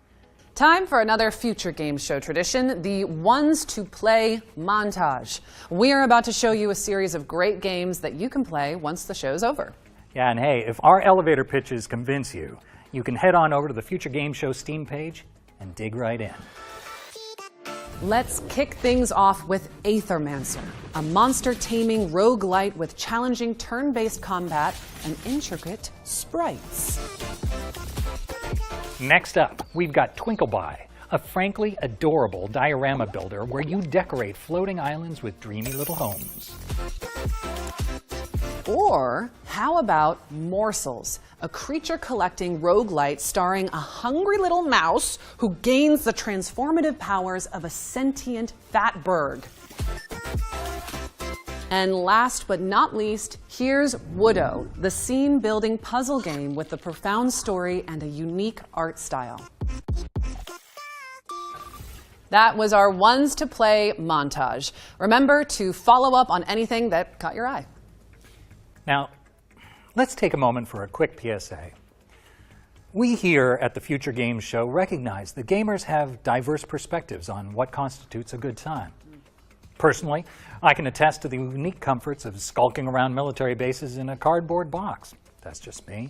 Time for another future games show tradition, the Ones to Play montage. We are about to show you a series of great games that you can play once the show's over. Yeah, and hey, if our elevator pitches convince you, you can head on over to the Future Game Show Steam page and dig right in. Let's kick things off with Aethermancer, a monster-taming roguelite with challenging turn-based combat and intricate sprites. Next up, we've got Twinkleby, a frankly adorable diorama builder where you decorate floating islands with dreamy little homes. Or how about Morsels, a creature-collecting roguelite starring a hungry little mouse who gains the transformative powers of a sentient fat bird. And last but not least, here's Woodo, the scene-building puzzle game with a profound story and a unique art style. That was our Ones to Play montage. Remember to follow up on anything that caught your eye. Now, let's take a moment for a quick PSA. We here at the Future Games Show recognize that gamers have diverse perspectives on what constitutes a good time. Personally, I can attest to the unique comforts of skulking around military bases in a cardboard box. That's just me.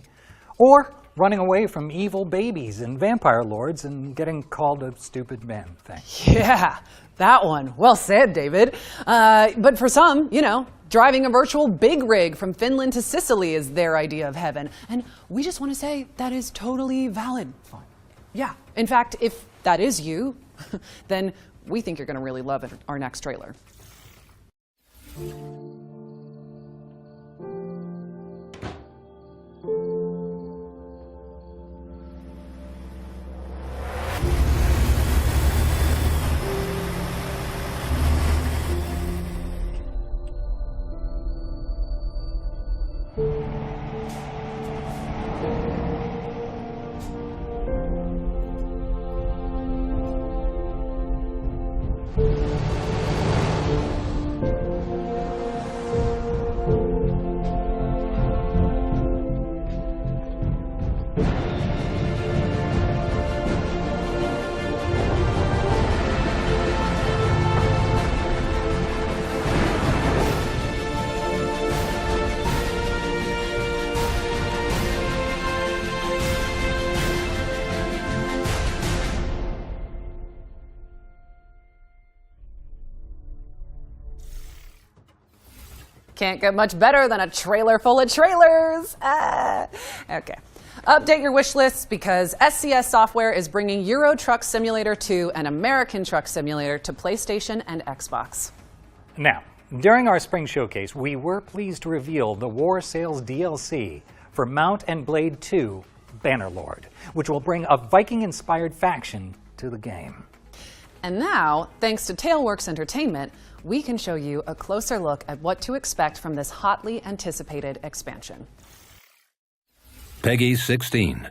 Or running away from evil babies and vampire lords and getting called a stupid man thing. Yeah, that one. Well said, David. But for some, you know, driving a virtual big rig from Finland to Sicily is their idea of heaven. And we just want to say that is totally valid. Yeah, in fact, if that is you, then we think you're going to really love our next trailer. Can't get much better than a trailer full of trailers. Okay. Update your wish lists because SCS Software is bringing Euro Truck Simulator 2 and American Truck Simulator to PlayStation and Xbox. Now, during our spring showcase, we were pleased to reveal the War Sales DLC for Mount and Blade 2 Bannerlord, which will bring a Viking-inspired faction to the game. And now, thanks to Tailworks Entertainment, we can show you a closer look at what to expect from this hotly anticipated expansion. Peggy 16.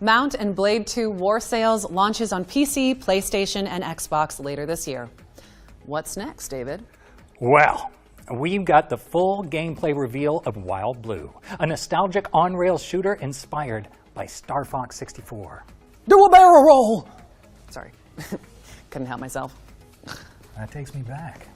Mount and Blade 2 War Sales launches on PC, PlayStation, and Xbox later this year. What's next, David? Well, we've got the full gameplay reveal of Wild Blue, a nostalgic on-rail shooter inspired by Star Fox 64. Do a barrel roll! Sorry, couldn't help myself. That takes me back.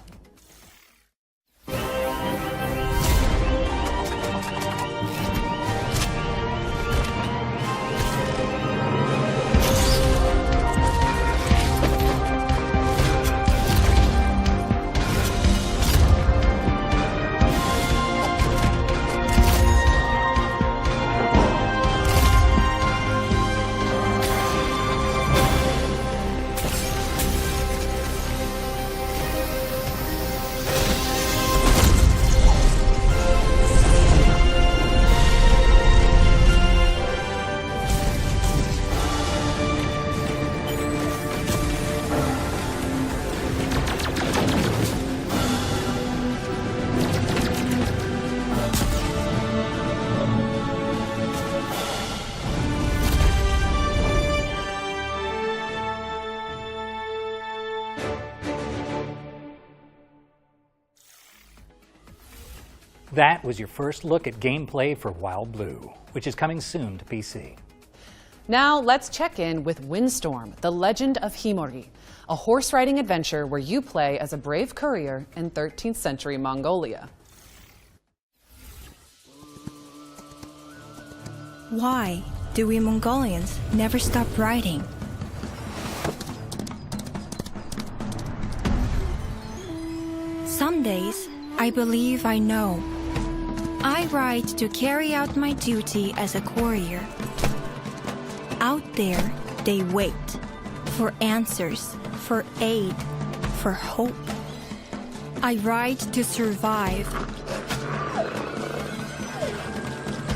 That was your first look at gameplay for Wild Blue, which is coming soon to PC. Now let's check in with Windstorm, the Legend of Himori, a horse-riding adventure where you play as a brave courier in 13th century Mongolia. Why do we Mongolians never stop riding? Some days, I believe I know. I ride to carry out my duty as a courier. Out there, they wait for answers, for aid, for hope. I ride to survive.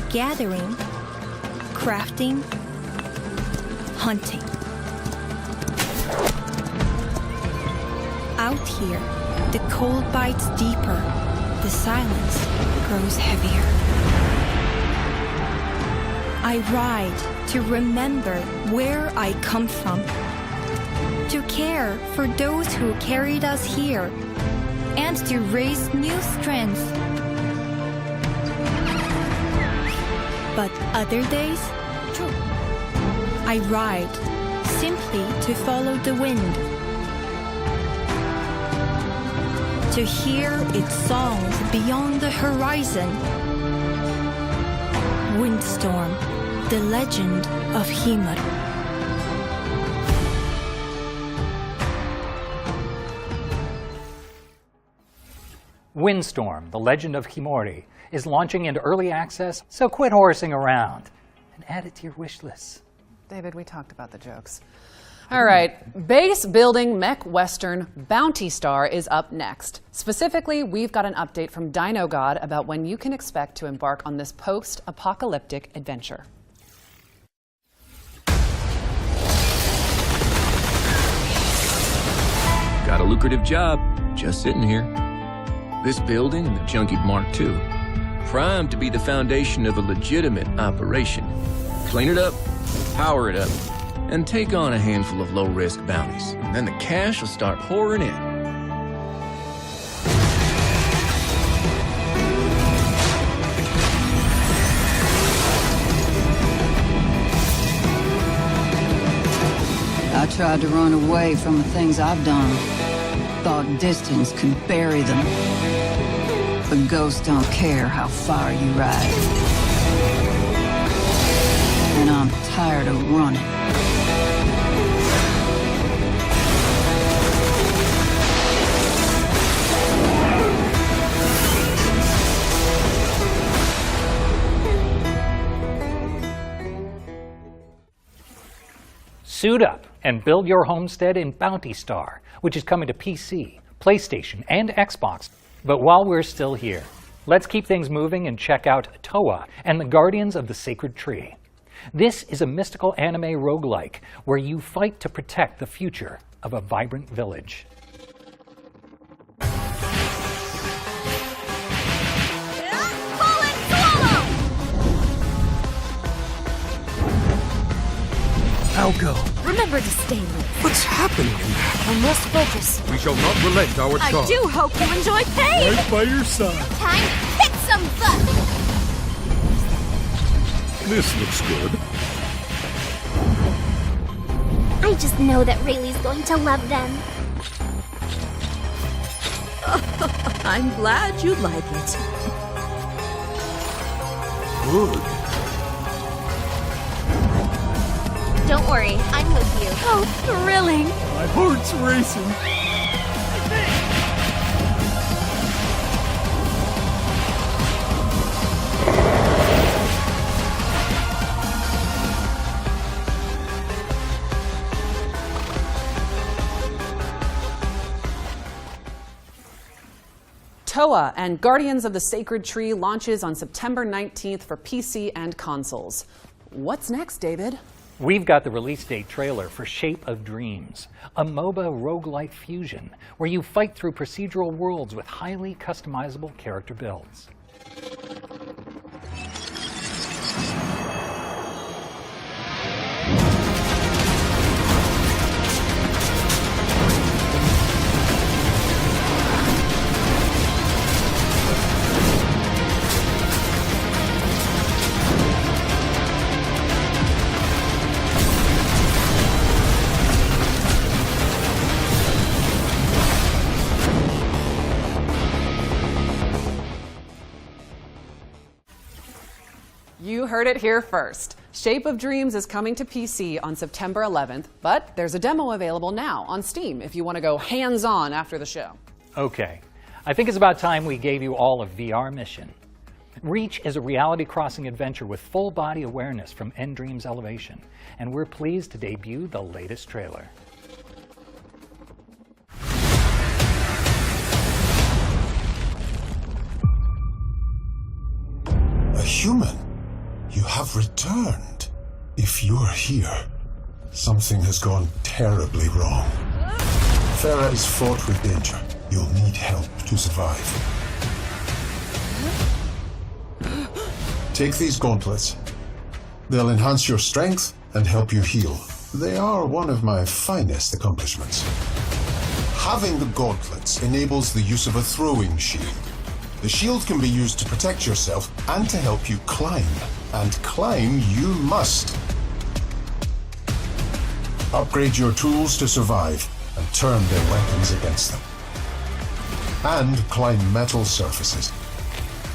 Gathering, crafting, hunting. Out here, the cold bites deeper, the silence grows heavier. I ride to remember where I come from, to care for those who carried us here, and to raise new strength. But other days, I ride simply to follow the wind, to hear its songs beyond the horizon. Windstorm, the Legend of Himori. Windstorm, the Legend of Himori, is launching into early access, so quit horsing around and add it to your wish list. David, we talked about the jokes. All right, base building mech western Bounty Star is up next. Specifically, we've got an update from Dino God about when you can expect to embark on this post-apocalyptic adventure. Got a lucrative job, just sitting here. This building and the Junkie Mark II, primed to be the foundation of a legitimate operation. Clean it up, power it up, and take on a handful of low-risk bounties. And then the cash will start pouring in. I tried to run away from the things I've done. Thought distance could bury them. But ghosts don't care how far you ride. And I'm tired of running. Suit up and build your homestead in Bounty Star, which is coming to PC, PlayStation, and Xbox. But while we're still here, let's keep things moving and check out Toa and the Guardians of the Sacred Tree. This is a mystical anime roguelike where you fight to protect the future of a vibrant village. now go. Remember to stay low. What's happening in there? I must focus. We shall not relent our I charge. do hope you enjoy pain! Right by your side. Time to kick some butt! This looks good. I just know that Rayleigh's going to love them. I'm glad you like it. Good. Don't worry, I'm with you. Oh, thrilling! My heart's racing. TOA and Guardians of the Sacred Tree launches on September 19th for PC and consoles. What's next, David? We've got the release date trailer for Shape of Dreams, a MOBA roguelike fusion where you fight through procedural worlds with highly customizable character builds. You heard it here first. Shape of Dreams is coming to PC on September 11th, but there's a demo available now on Steam if you want to go hands-on after the show. Okay, I think it's about time we gave you all a VR mission. Reach is a reality-crossing adventure with full-body awareness from Endream's Elevation, and we're pleased to debut the latest trailer. A human? You have returned. If you're here, something has gone terribly wrong. Farah is fraught with danger. You'll need help to survive. Take these gauntlets. They'll enhance your strength and help you heal. They are one of my finest accomplishments. Having the gauntlets enables the use of a throwing shield. The shield can be used to protect yourself and to help you climb. And climb you must. Upgrade your tools to survive and turn their weapons against them. And climb metal surfaces.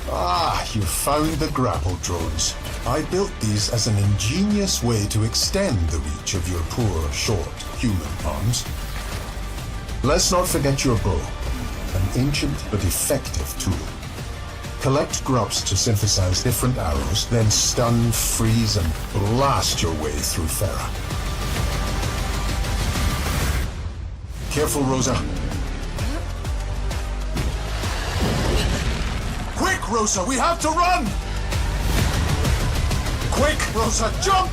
Ah, you found the grapple drones. I built these as an ingenious way to extend the reach of your poor, short human arms. Let's not forget your bow, an ancient but effective tool. Collect grubs to synthesize different arrows, then stun, freeze, and blast your way through Farah. Careful, Rosa. Quick, Rosa, we have to run! Quick, Rosa, jump!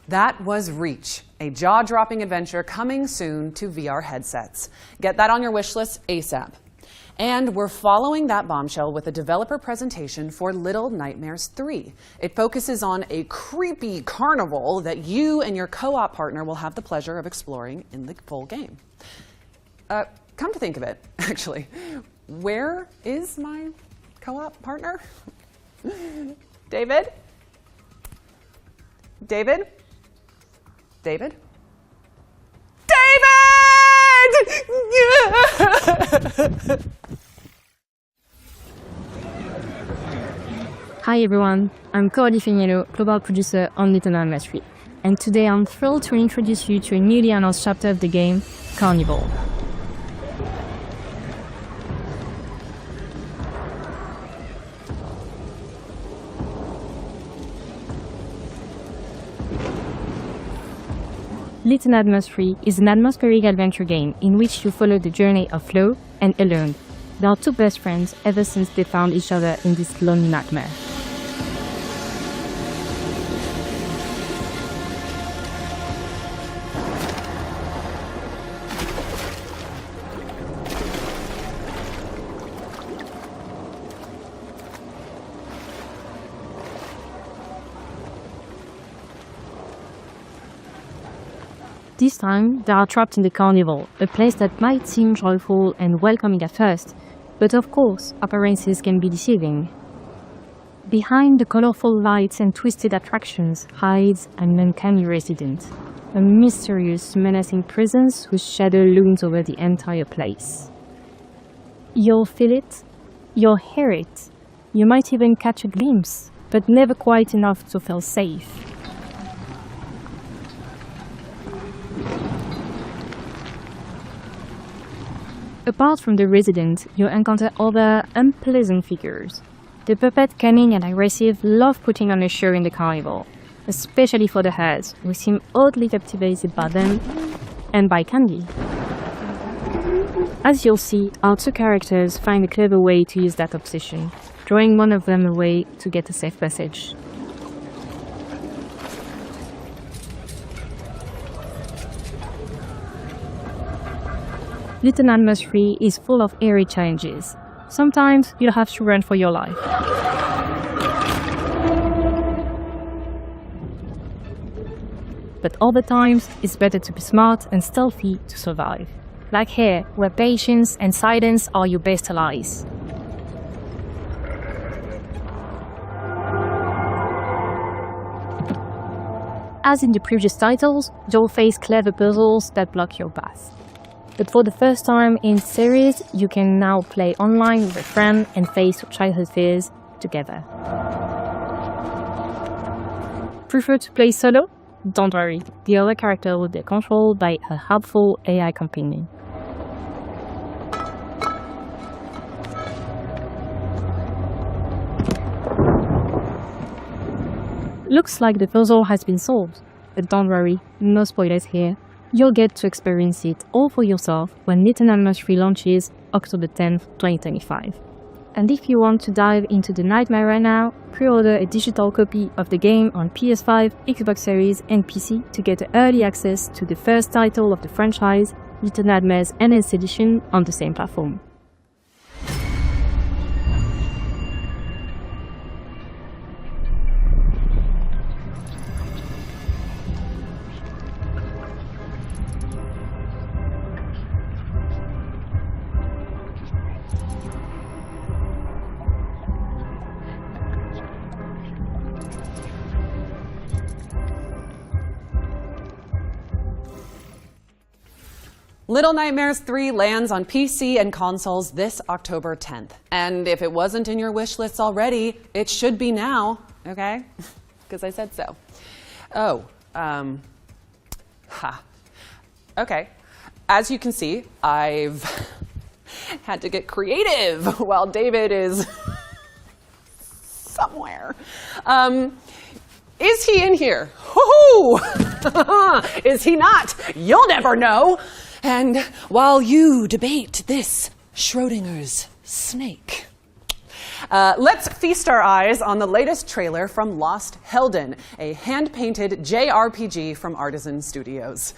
That was Reach, a jaw-dropping adventure coming soon to VR headsets. Get that on your wish list ASAP. And we're following that bombshell with a developer presentation for Little Nightmares 3. It focuses on a creepy carnival that you and your co-op partner will have the pleasure of exploring in the full game. Come to think of it, actually, where is my co-op partner? David? David? David? David! Hi everyone, I'm Coralie Feniello, global producer on Little Nightmares 3, and today I'm thrilled to introduce you to a newly announced chapter of the game, Carnival. Little Nightmares 3 is an atmospheric adventure game in which you follow the journey of Flo and Alone. They are two best friends ever since they found each other in this lonely nightmare. This time, they are trapped in the carnival, a place that might seem joyful and welcoming at first, but of course, appearances can be deceiving. Behind the colorful lights and twisted attractions hides an uncanny resident, a mysterious, menacing presence whose shadow looms over the entire place. You'll feel it, you'll hear it, you might even catch a glimpse, but never quite enough to feel safe. Apart from the resident, you encounter other unpleasant figures. The puppet, cunning and aggressive, love putting on a show in the carnival, especially for the hares, who seem oddly captivated by them and by candy. As you'll see, our two characters find a clever way to use that obsession, drawing one of them away to get a safe passage. Little Nightmares 3 is full of eerie challenges. Sometimes you'll have to run for your life. But other times, it's better to be smart and stealthy to survive. Like here, where patience and silence are your best allies. As in the previous titles, you'll face clever puzzles that block your path. But for the first time in the series, you can now play online with a friend and face your childhood fears together. Prefer to play solo? Don't worry, the other character will be controlled by a helpful AI companion. Looks like the puzzle has been solved, but don't worry, no spoilers here. You'll get to experience it all for yourself when Little Nightmares 3 launches October 10th, 2025. And if you want to dive into the nightmare right now, pre-order a digital copy of the game on PS5, Xbox Series and PC to get early access to the first title of the franchise, Little Nightmares NS Edition, on the same platform. Little Nightmares 3 lands on PC and consoles this October 10th. And if it wasn't in your wish lists already, it should be now, okay? Because I said so. Okay. As you can see, I've had to get creative while David is somewhere. Is he in here? Woohoo! Is he not? You'll never know. And while you debate this Schrodinger's snake, let's feast our eyes on the latest trailer from Lost Helden, a hand-painted JRPG from Artisan Studios.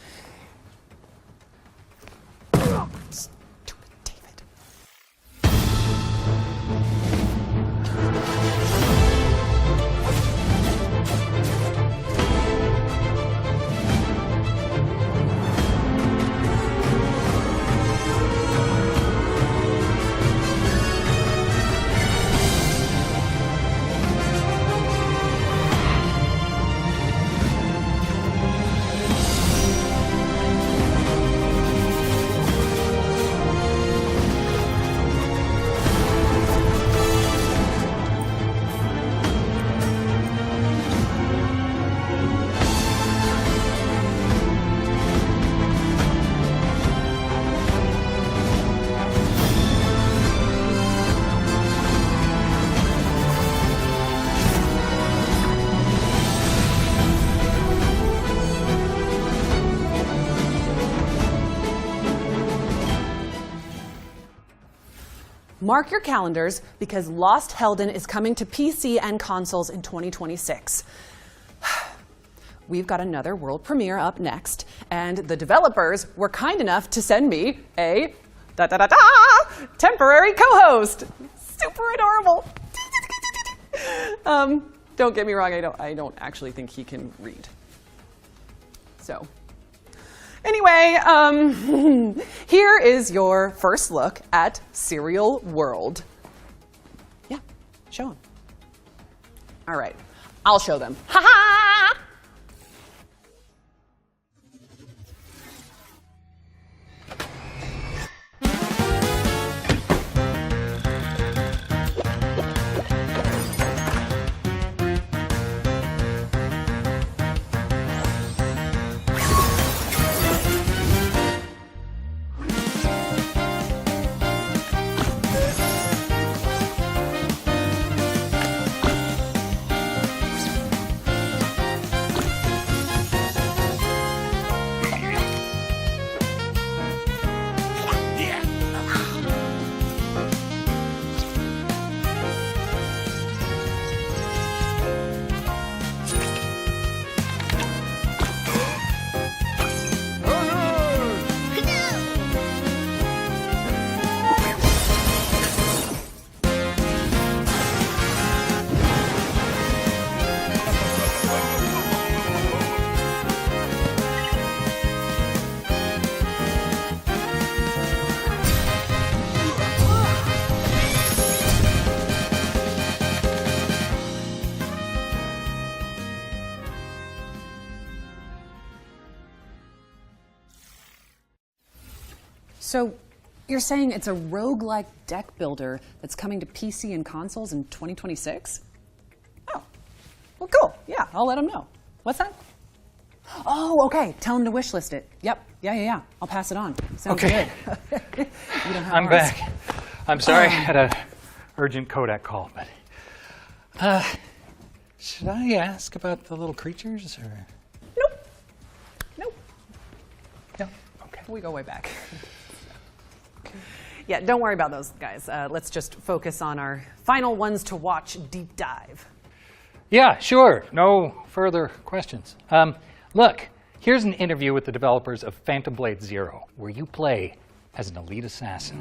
Mark your calendars because Lost Helden is coming to PC and consoles in 2026. We've got another world premiere up next, and the developers were kind enough to send me a temporary co-host. Super adorable. Don't get me wrong, I don't actually think he can read. So, Anyway, here is your first look at Serial World. Yeah, show them. All right, I'll show them. Ha ha! So you're saying it's a roguelike deck builder that's coming to PC and consoles in 2026? Oh, well, cool. Yeah, I'll let them know. What's that? Oh, okay. Tell them to wishlist it. Yep. Yeah. I'll pass it on. Sounds Okay. good. You don't have I'm ours. back. I'm sorry, I had an urgent Kodak call, but should I ask about the little creatures or? Nope. No. Okay. We go way back. Yeah, don't worry about those guys. Let's just focus on our final ones to watch deep dive. Yeah, sure. No further questions. Look, here's an interview with the developers of Phantom Blade Zero, where you play as an elite assassin.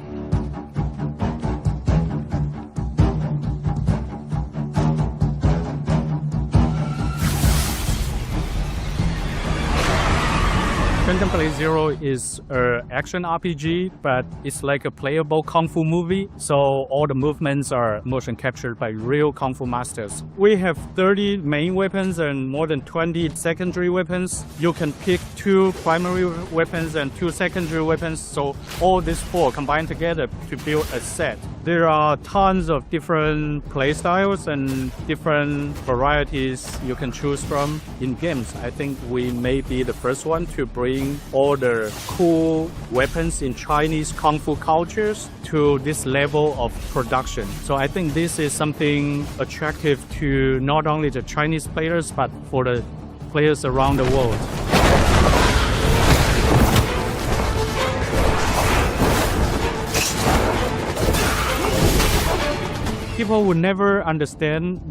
Phantom Blade Zero is an action RPG, but it's like a playable kung fu movie, so all the movements are motion captured by real kung fu masters. We have 30 main weapons and more than 20 secondary weapons. You can pick 2 primary weapons and 2 secondary weapons, so all these 4 combined together to build a set. There are tons of different play styles and different varieties you can choose from in games. I think we may be the first one to bring all the cool weapons in Chinese kung fu cultures to this level of production. So I think this is something attractive to not only the Chinese players, but for the players around the world. People will never understand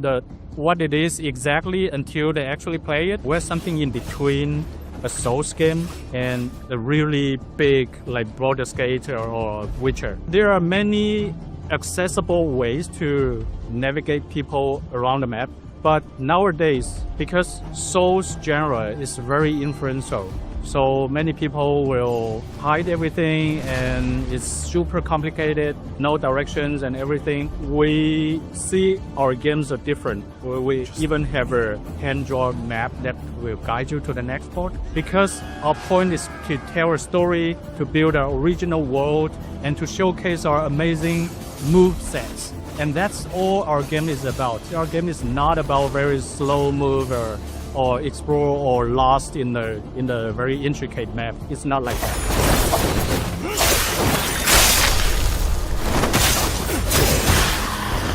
what it is exactly until they actually play it. We're something in between a Souls game and a really big like Baldur's Gate or Witcher. There are many accessible ways to navigate people around the map, but nowadays, because Souls genre is very influential, so many people will hide everything and it's super complicated, no directions and everything. We see our games are different. We even have a hand-drawn map that will guide you to the next port. Because our point is to tell a story, to build our original world, and to showcase our amazing move sets. And that's all our game is about. Our game is not about very slow move or explore or lost in the very intricate map. It's not like that.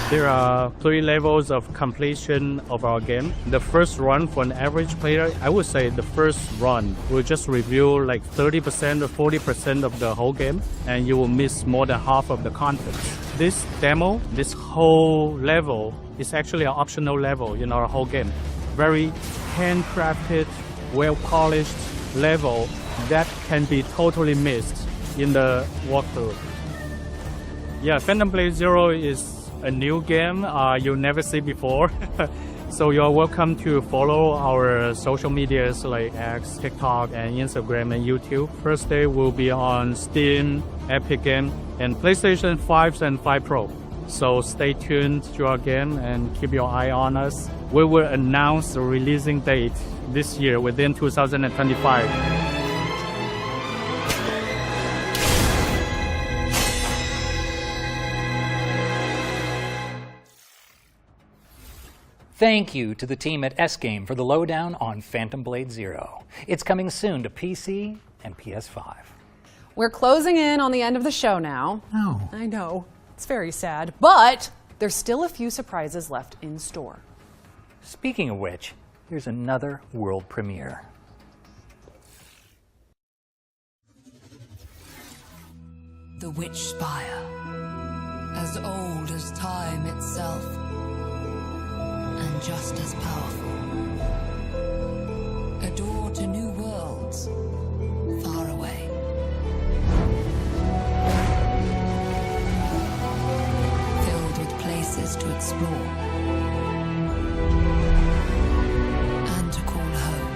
There are 3 levels of completion of our game. The first run for an average player, I would say the first run will just review like 30% or 40% of the whole game, and you will miss more than half of the content. This demo, this whole level, is actually an optional level in our whole game. Very handcrafted, well-polished level that can be totally missed in the walkthrough. Yeah, Phantom Blade Zero is a new game you'll never see before. So you're welcome to follow our social medias like X, TikTok, and Instagram and YouTube. First day will be on Steam, Epic Game, and PlayStation 5 and 5 Pro. So stay tuned to our game and keep your eye on us. We will announce the releasing date this year within 2025. Thank you to the team at S-Game for the lowdown on Phantom Blade Zero. It's coming soon to PC and PS5. We're closing in on the end of the show now. No. I know. It's very sad. But there's still a few surprises left in store. Speaking of which, here's another world premiere. The Witch Spire, as old as time itself, and just as powerful. A door to new worlds, far away. Filled with places to explore and to call home.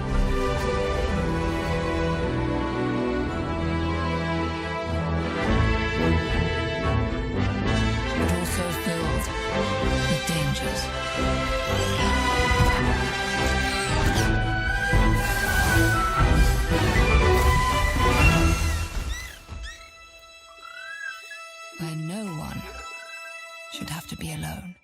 But also filled with dangers. Where no one should have to be alone.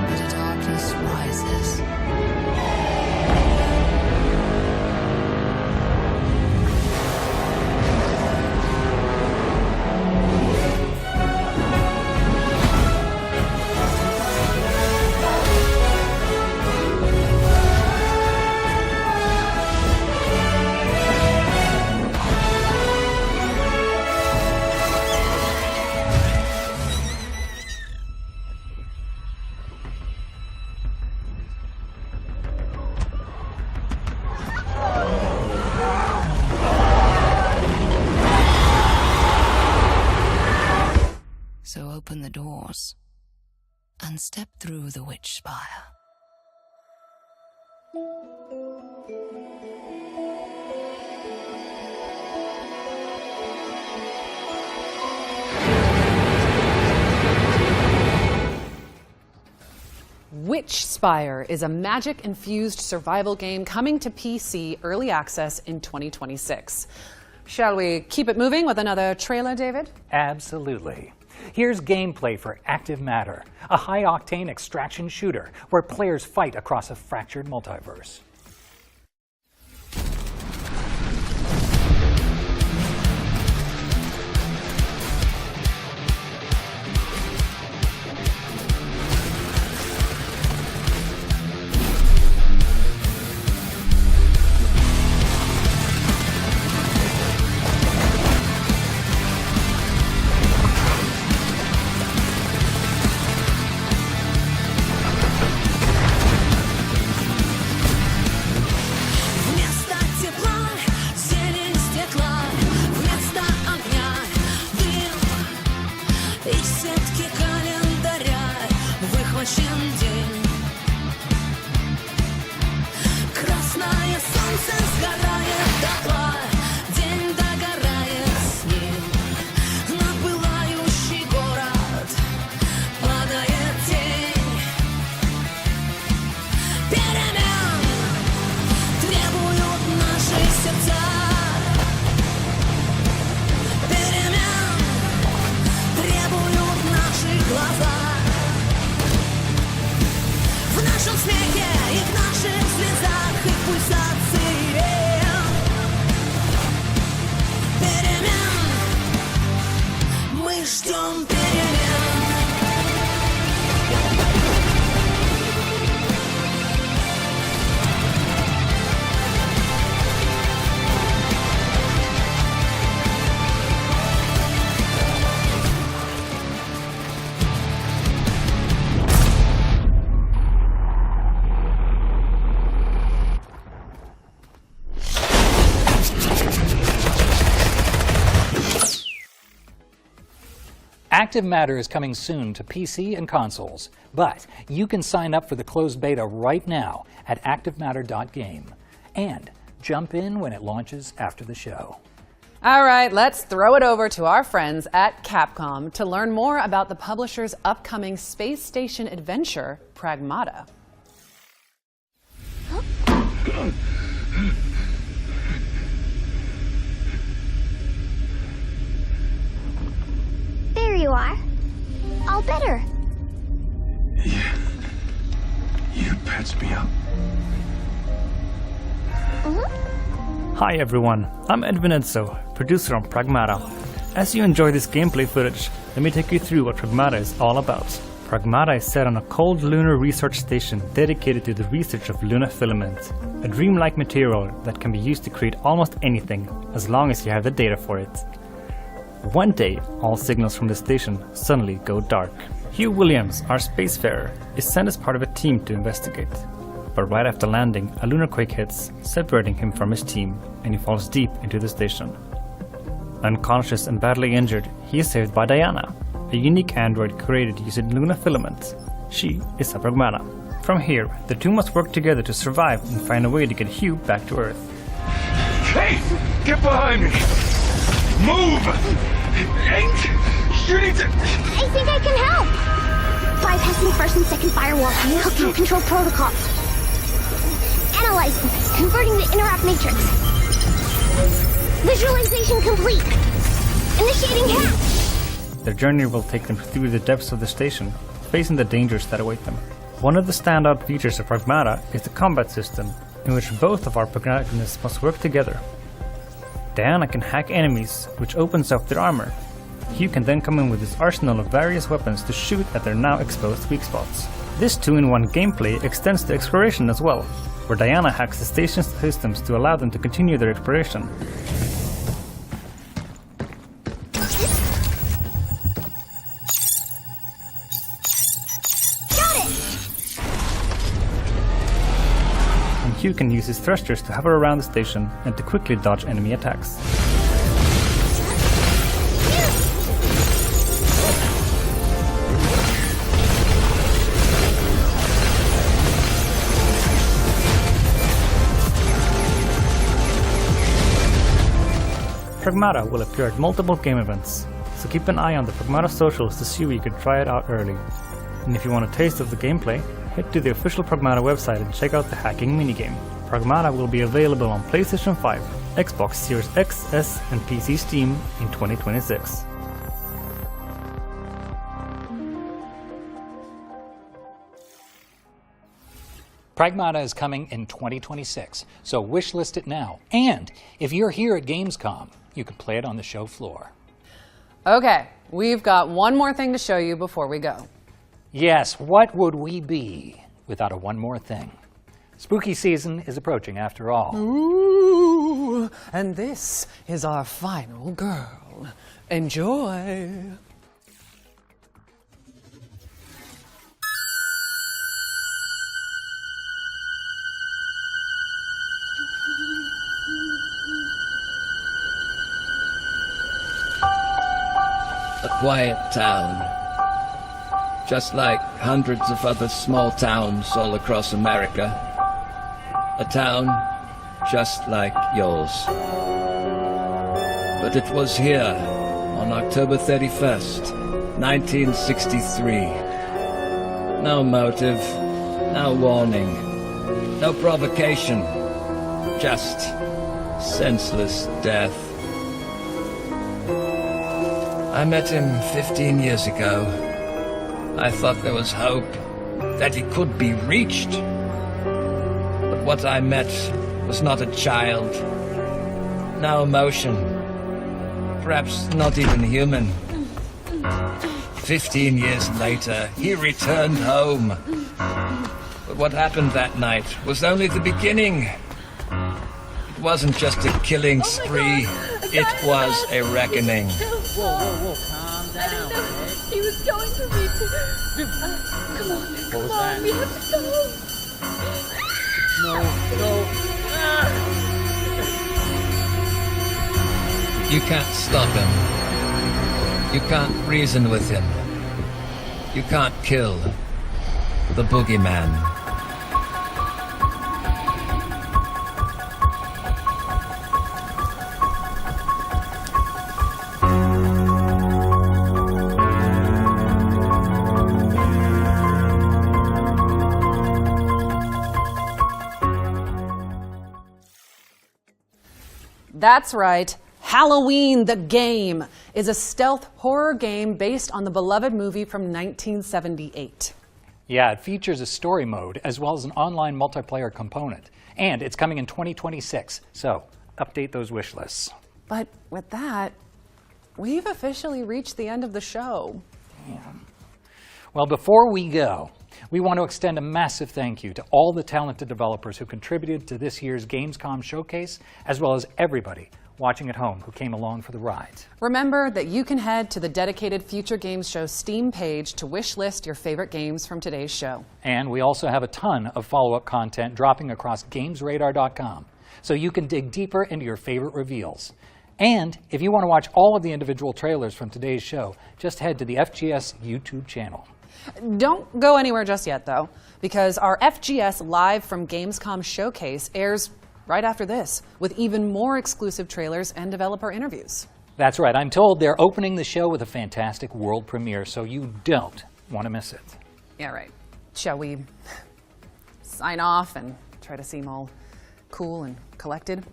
But a darkness rises. So open the doors and step through the Witch Spire. Witch Spire is a magic-infused survival game coming to PC early access in 2026. Shall we keep it moving with another trailer, David? Absolutely. Here's gameplay for Active Matter, a high-octane extraction shooter where players fight across a fractured multiverse. Active Matter is coming soon to PC and consoles, but you can sign up for the closed beta right now at activematter.game and jump in when it launches after the show. All right, let's throw it over to our friends at Capcom to learn more about the publisher's upcoming space station adventure, Pragmata. There you are. All better. You patched me up. Hi everyone, I'm Edwin Enzo, producer on Pragmata. As you enjoy this gameplay footage, let me take you through what Pragmata is all about. Pragmata is set on a cold lunar research station dedicated to the research of lunar filament, a dreamlike material that can be used to create almost anything, as long as you have the data for it. One day, all signals from the station suddenly go dark. Hugh Williams, our spacefarer, is sent as part of a team to investigate. But right after landing, a lunar quake hits, separating him from his team, and he falls deep into the station. Unconscious and badly injured, he is saved by Diana, a unique android created using lunar filament. She is a Pragmata. From here, the two must work together to survive and find a way to get Hugh back to Earth. Hey! Get behind me! Move! You need to... I think I can help. Bypassing first and second firewall, hooking control protocols. Analyzing, converting the interrupt matrix. Visualization complete. Initiating hatch. Their journey will take them through the depths of the station, facing the dangers that await them. One of the standout features of Pragmata is the combat system, in which both of our protagonists must work together. Diana can hack enemies, which opens up their armor. Hugh can then come in with his arsenal of various weapons to shoot at their now exposed weak spots. This 2-in-1 gameplay extends to exploration as well, where Diana hacks the station's systems to allow them to continue their exploration. And Hugh can use his thrusters to hover around the station and to quickly dodge enemy attacks. Pragmata will appear at multiple game events, so keep an eye on the Pragmata socials to see where you can try it out early. And if you want a taste of the gameplay, head to the official Pragmata website and check out the hacking minigame. Pragmata will be available on PlayStation 5, Xbox Series X, S, and PC Steam in 2026. Pragmata is coming in 2026, so wishlist it now. And if you're here at Gamescom, you can play it on the show floor. Okay, we've got one more thing to show you before we go. Yes, what would we be without a one more thing? Spooky season is approaching after all. Ooh, and this is our final girl. Enjoy. A quiet town, just like hundreds of other small towns all across America. A town just like yours. But it was here, on October 31st, 1963. No motive, no warning, no provocation, just senseless death. I met him 15 years ago. I thought there was hope, that he could be reached. But what I met was not a child. No emotion. Perhaps not even human. 15 years later, he returned home. But what happened that night was only the beginning. It wasn't just a killing spree. It was a reckoning. Whoa, calm down. He was going for me to... come on, we have to go. No. You can't stop him. You can't reason with him. You can't kill the boogeyman. That's right. Halloween the Game is a stealth horror game based on the beloved movie from 1978. Yeah, it features a story mode as well as an online multiplayer component. And it's coming in 2026, so update those wish lists. But with that, we've officially reached the end of the show. Damn. Well, before we go, we want to extend a massive thank you to all the talented developers who contributed to this year's Gamescom showcase, as well as everybody watching at home who came along for the ride. Remember that you can head to the dedicated Future Games Show Steam page to wish list your favorite games from today's show. And we also have a ton of follow-up content dropping across gamesradar.com, so you can dig deeper into your favorite reveals. And if you want to watch all of the individual trailers from today's show, just head to the FGS YouTube channel. Don't go anywhere just yet, though, because our FGS Live from Gamescom showcase airs right after this, with even more exclusive trailers and developer interviews. That's right. I'm told they're opening the show with a fantastic world premiere, so you don't want to miss it. Yeah, right. Shall we sign off and try to seem all cool and collected?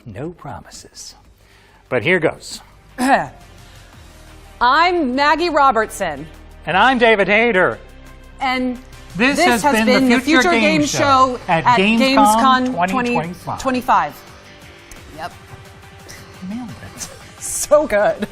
No promises. But here goes. I'm Maggie Robertson. And I'm David Hayter. And this has been the Future Game Show at Gamescom 2025. Yep. Nailed it. So good.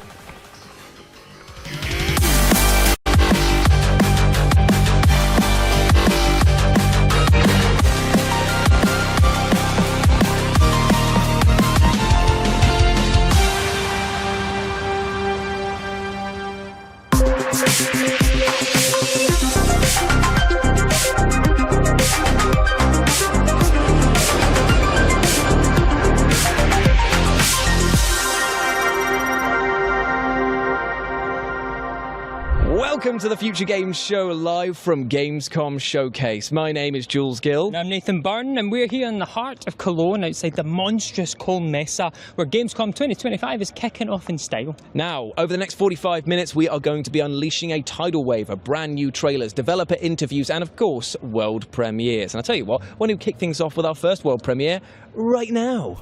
Welcome to the Future Games Show live from Gamescom Showcase. My name is Jules Gill. And I'm Nathan Byrne, and we're here in the heart of Cologne outside the monstrous Cologne Messe, where Gamescom 2025 is kicking off in style. Now, over the next 45 minutes, we are going to be unleashing a tidal wave of brand new trailers, developer interviews, and of course, world premieres. And I'll tell you what, why don't we kick things off with our first world premiere right now?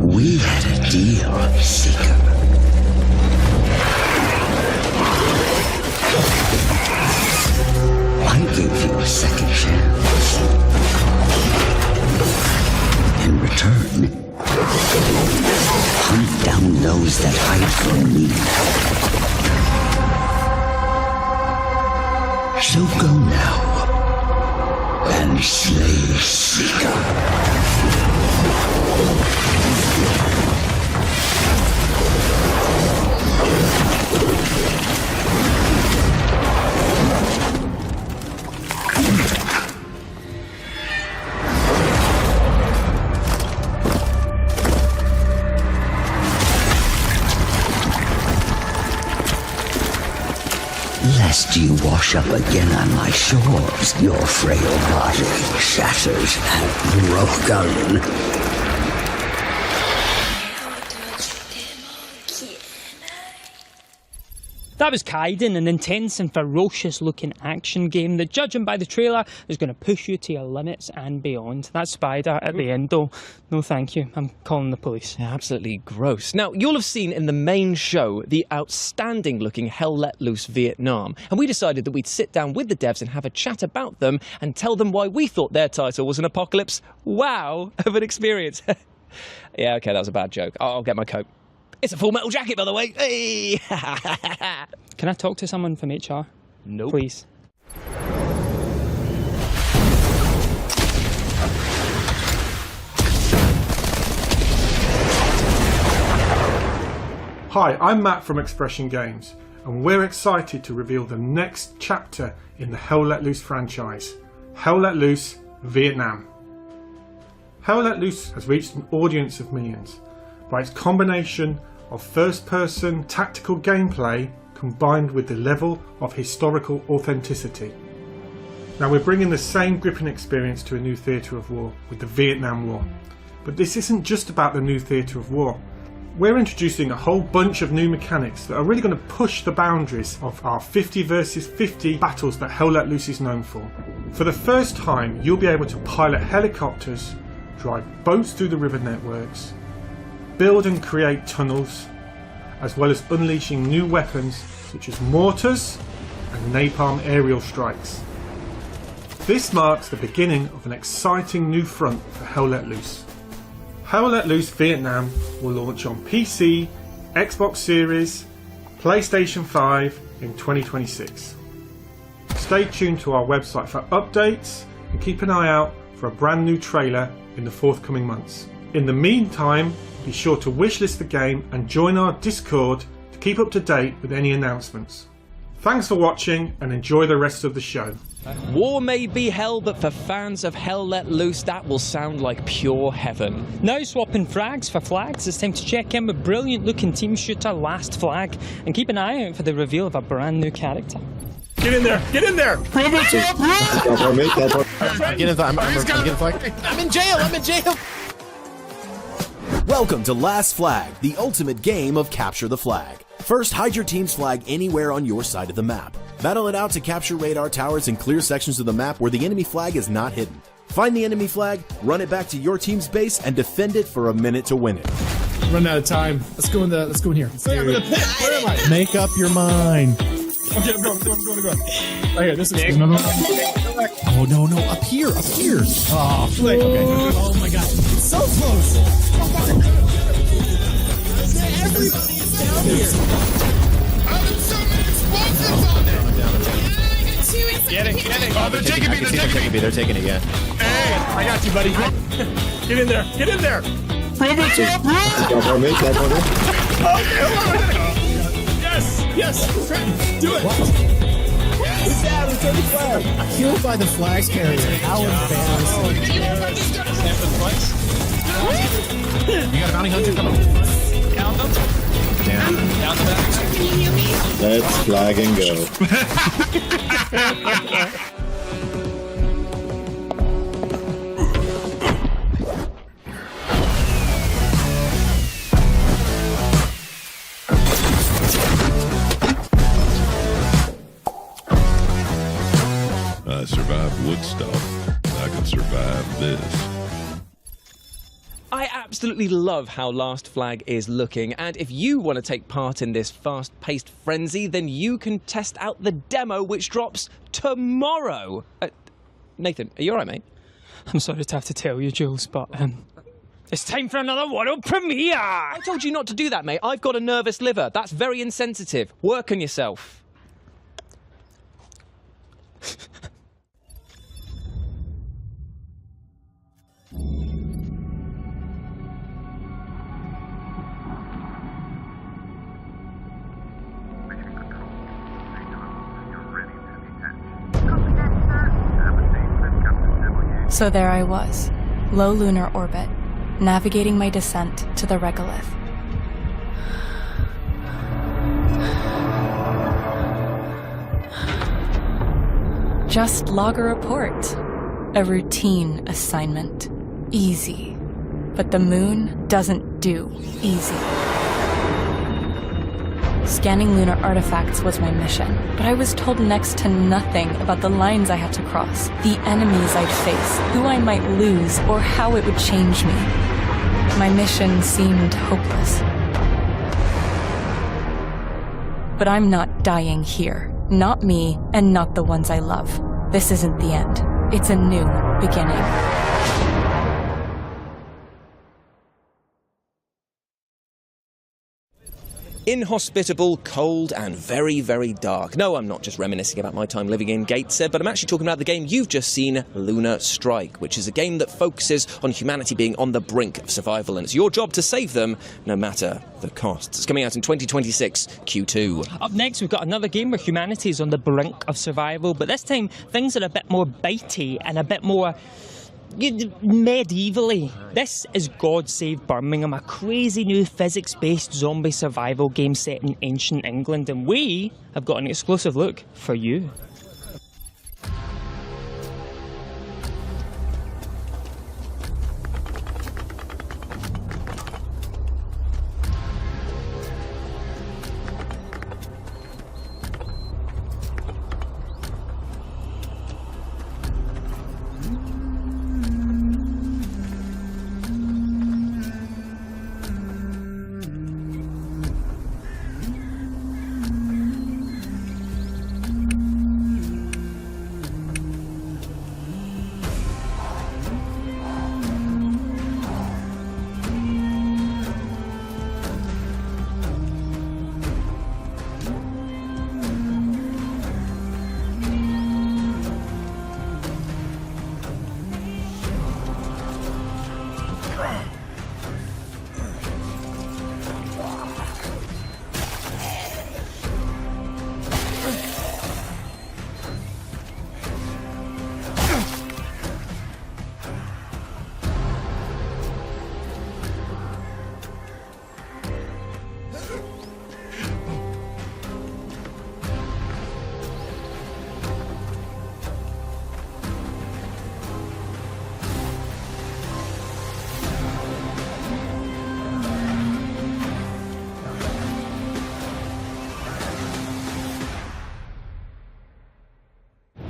We had a deal, Seeker. I gave you a second chance. In return, hunt down those that hide from me. So go now and slay Seeker. Lest you wash up again on my shores, your frail body shatters and broken. That was Kaiden, an intense and ferocious-looking action game that, judging by the trailer, is going to push you to your limits and beyond. That spider at the end, though, no thank you. I'm calling the police. Yeah, absolutely gross. Now, you'll have seen in the main show the outstanding-looking Hell Let Loose Vietnam, and we decided that we'd sit down with the devs and have a chat about them and tell them why we thought their title was an apocalypse wow of an experience. Yeah, okay, that was a bad joke. I'll get my coat. It's a Full Metal Jacket, by the way. Hey! Can I talk to someone from HR? Nope. Please. Hi, I'm Matt from Expression Games, and we're excited to reveal the next chapter in the Hell Let Loose franchise, Hell Let Loose Vietnam. Hell Let Loose has reached an audience of millions, by its combination of first-person tactical gameplay combined with the level of historical authenticity. Now we're bringing the same gripping experience to a new theatre of war with the Vietnam War. But this isn't just about the new theatre of war. We're introducing a whole bunch of new mechanics that are really going to push the boundaries of our 50 versus 50 battles that Hell Let Loose is known for. For the first time, you'll be able to pilot helicopters, drive boats through the river networks, build and create tunnels, as well as unleashing new weapons such as mortars and napalm aerial strikes. This marks the beginning of an exciting new front for Hell Let Loose. Hell Let Loose Vietnam will launch on PC, Xbox Series, PlayStation 5 in 2026. Stay tuned to our website for updates and keep an eye out for a brand new trailer in the forthcoming months. In the meantime, be sure to wishlist the game and join our Discord to keep up to date with any announcements. Thanks for watching and enjoy the rest of the show. War may be hell, but for fans of Hell Let Loose, that will sound like pure heaven. Now swapping frags for flags, it's time to check in with brilliant looking team shooter Last Flag and keep an eye out for the reveal of a brand new character. Get in there! Get in there! Prove it to I'm in jail! I'm in jail! Welcome to Last Flag, the ultimate game of capture the flag. First, hide your team's flag anywhere on your side of the map. Battle it out to capture radar towers and clear sections of the map where the enemy flag is not hidden. Find the enemy flag, run it back to your team's base, and defend it for a minute to win it. Run out of time. Let's go in here. I'm in a pit! Where am I? Make up your mind. Okay, I'm going. Right here, this is no. Oh no, up here. Oh, flick. Okay. Oh my god, it's so close. Everybody is down here. Get it. Oh, they're taking me. They're taking it, yeah. Hey, I got you, buddy. Get in there. Prove it to Yes. Trenton, do it. Who's down? Return the flag. Killed by the flags carrier. How embarrassing. You got a bounty hunter coming. Count them. Down the back. Can you hear me? Let's flag and go. I survived Woodstock. I can survive this. I absolutely love how Last Flag is looking, and if you want to take part in this fast-paced frenzy, then you can test out the demo, which drops tomorrow. Nathan, are you alright, mate? I'm sorry to have to tell you, Jules, but it's time for another world premiere! I told you not to do that, mate. I've got a nervous liver. That's very insensitive. Work on yourself. So there I was, low lunar orbit, navigating my descent to the regolith. Just log a report. A routine assignment. Easy. But the moon doesn't do easy. Scanning lunar artifacts was my mission, but I was told next to nothing about the lines I had to cross, the enemies I'd face, who I might lose, or how it would change me. My mission seemed hopeless. But I'm not dying here. Not me, and not the ones I love. This isn't the end. It's a new beginning. Inhospitable, cold, and very, very dark. No, I'm not just reminiscing about my time living in Gateshead, but I'm actually talking about the game you've just seen, Lunar Strike, which is a game that focuses on humanity being on the brink of survival, and it's your job to save them, no matter the costs. It's coming out in 2026, Q2. Up next, we've got another game where humanity is on the brink of survival, but this time, things are a bit more bitey and a bit more medievally. This is God Save Birmingham, a crazy new physics-based zombie survival game set in ancient England, and we have got an exclusive look for you.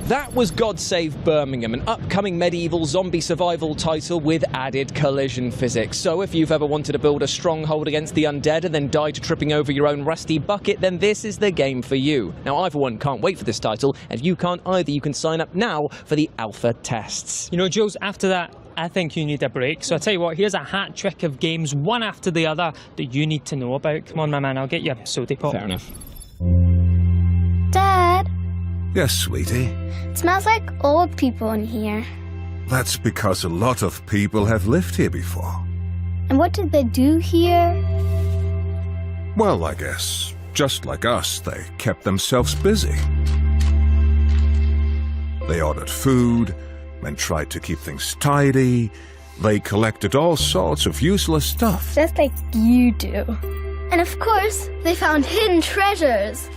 That was God Save Birmingham, an upcoming medieval zombie survival title with added collision physics. So if you've ever wanted to build a stronghold against the undead and then die to tripping over your own rusty bucket, then this is the game for you. Now, I, for one, can't wait for this title, and if you can't either, you can sign up now for the alpha tests. You know, Jules, after that, I think you need a break. So I tell you what, here's a hat trick of games, one after the other, that you need to know about. Come on, my man, I'll get you a soda pop. Fair enough. Dad, Yes, sweetie. it smells like old people in here. That's because a lot of people have lived here before. And what did they do here? Well, I guess, just like us, they kept themselves busy. They ordered food and tried to keep things tidy. They collected all sorts of useless stuff. Just like you do. And of course, they found hidden treasures.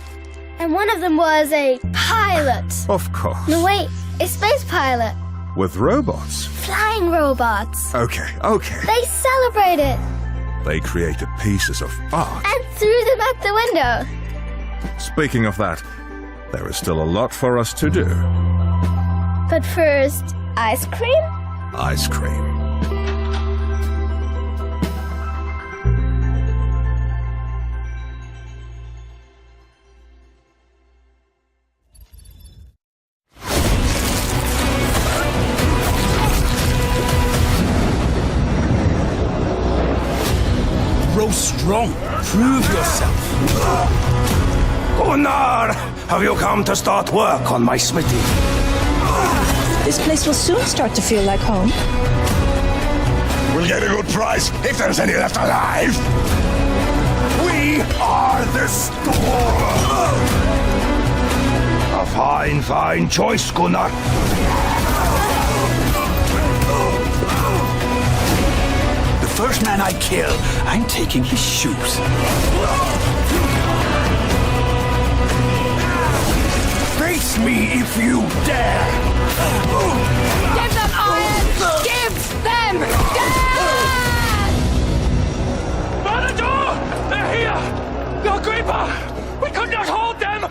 And one of them was a pilot. Of course. No, wait, a space pilot. With robots. Flying robots. Okay. They celebrated They created pieces of art. and threw them out the window. Speaking of that, there is still a lot for us to do. But first, ice cream? Ice cream. Grow strong. Prove yourself. Gunnar, have you come to start work on my smithy? This place will soon start to feel like home. We'll get a good price if there's any left alive. We are the store. A fine choice, Gunnar. The first man I kill, I'm taking his shoes. Face me if you dare! Give them iron! Give them death! By the door! They're here! The Agrippa! We could not hold them!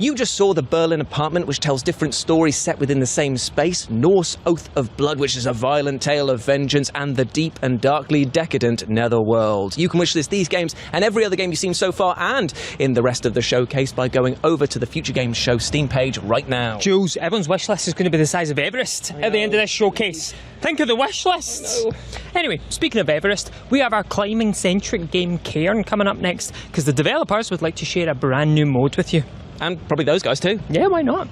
You just saw the Berlin apartment, which tells different stories set within the same space, Norse Oath of Blood, which is a violent tale of vengeance, and the deep and darkly decadent Netherworld. You can wishlist these games and every other game you've seen so far and in the rest of the showcase by going over to the Future Games Show Steam page right now. Jules, everyone's wish list is going to be the size of Everest at the end of this showcase. Think of the wish lists. Anyway, speaking of Everest, we have our climbing-centric game Cairn coming up next because the developers would like to share a brand new mode with you. And probably those guys too. Yeah, why not?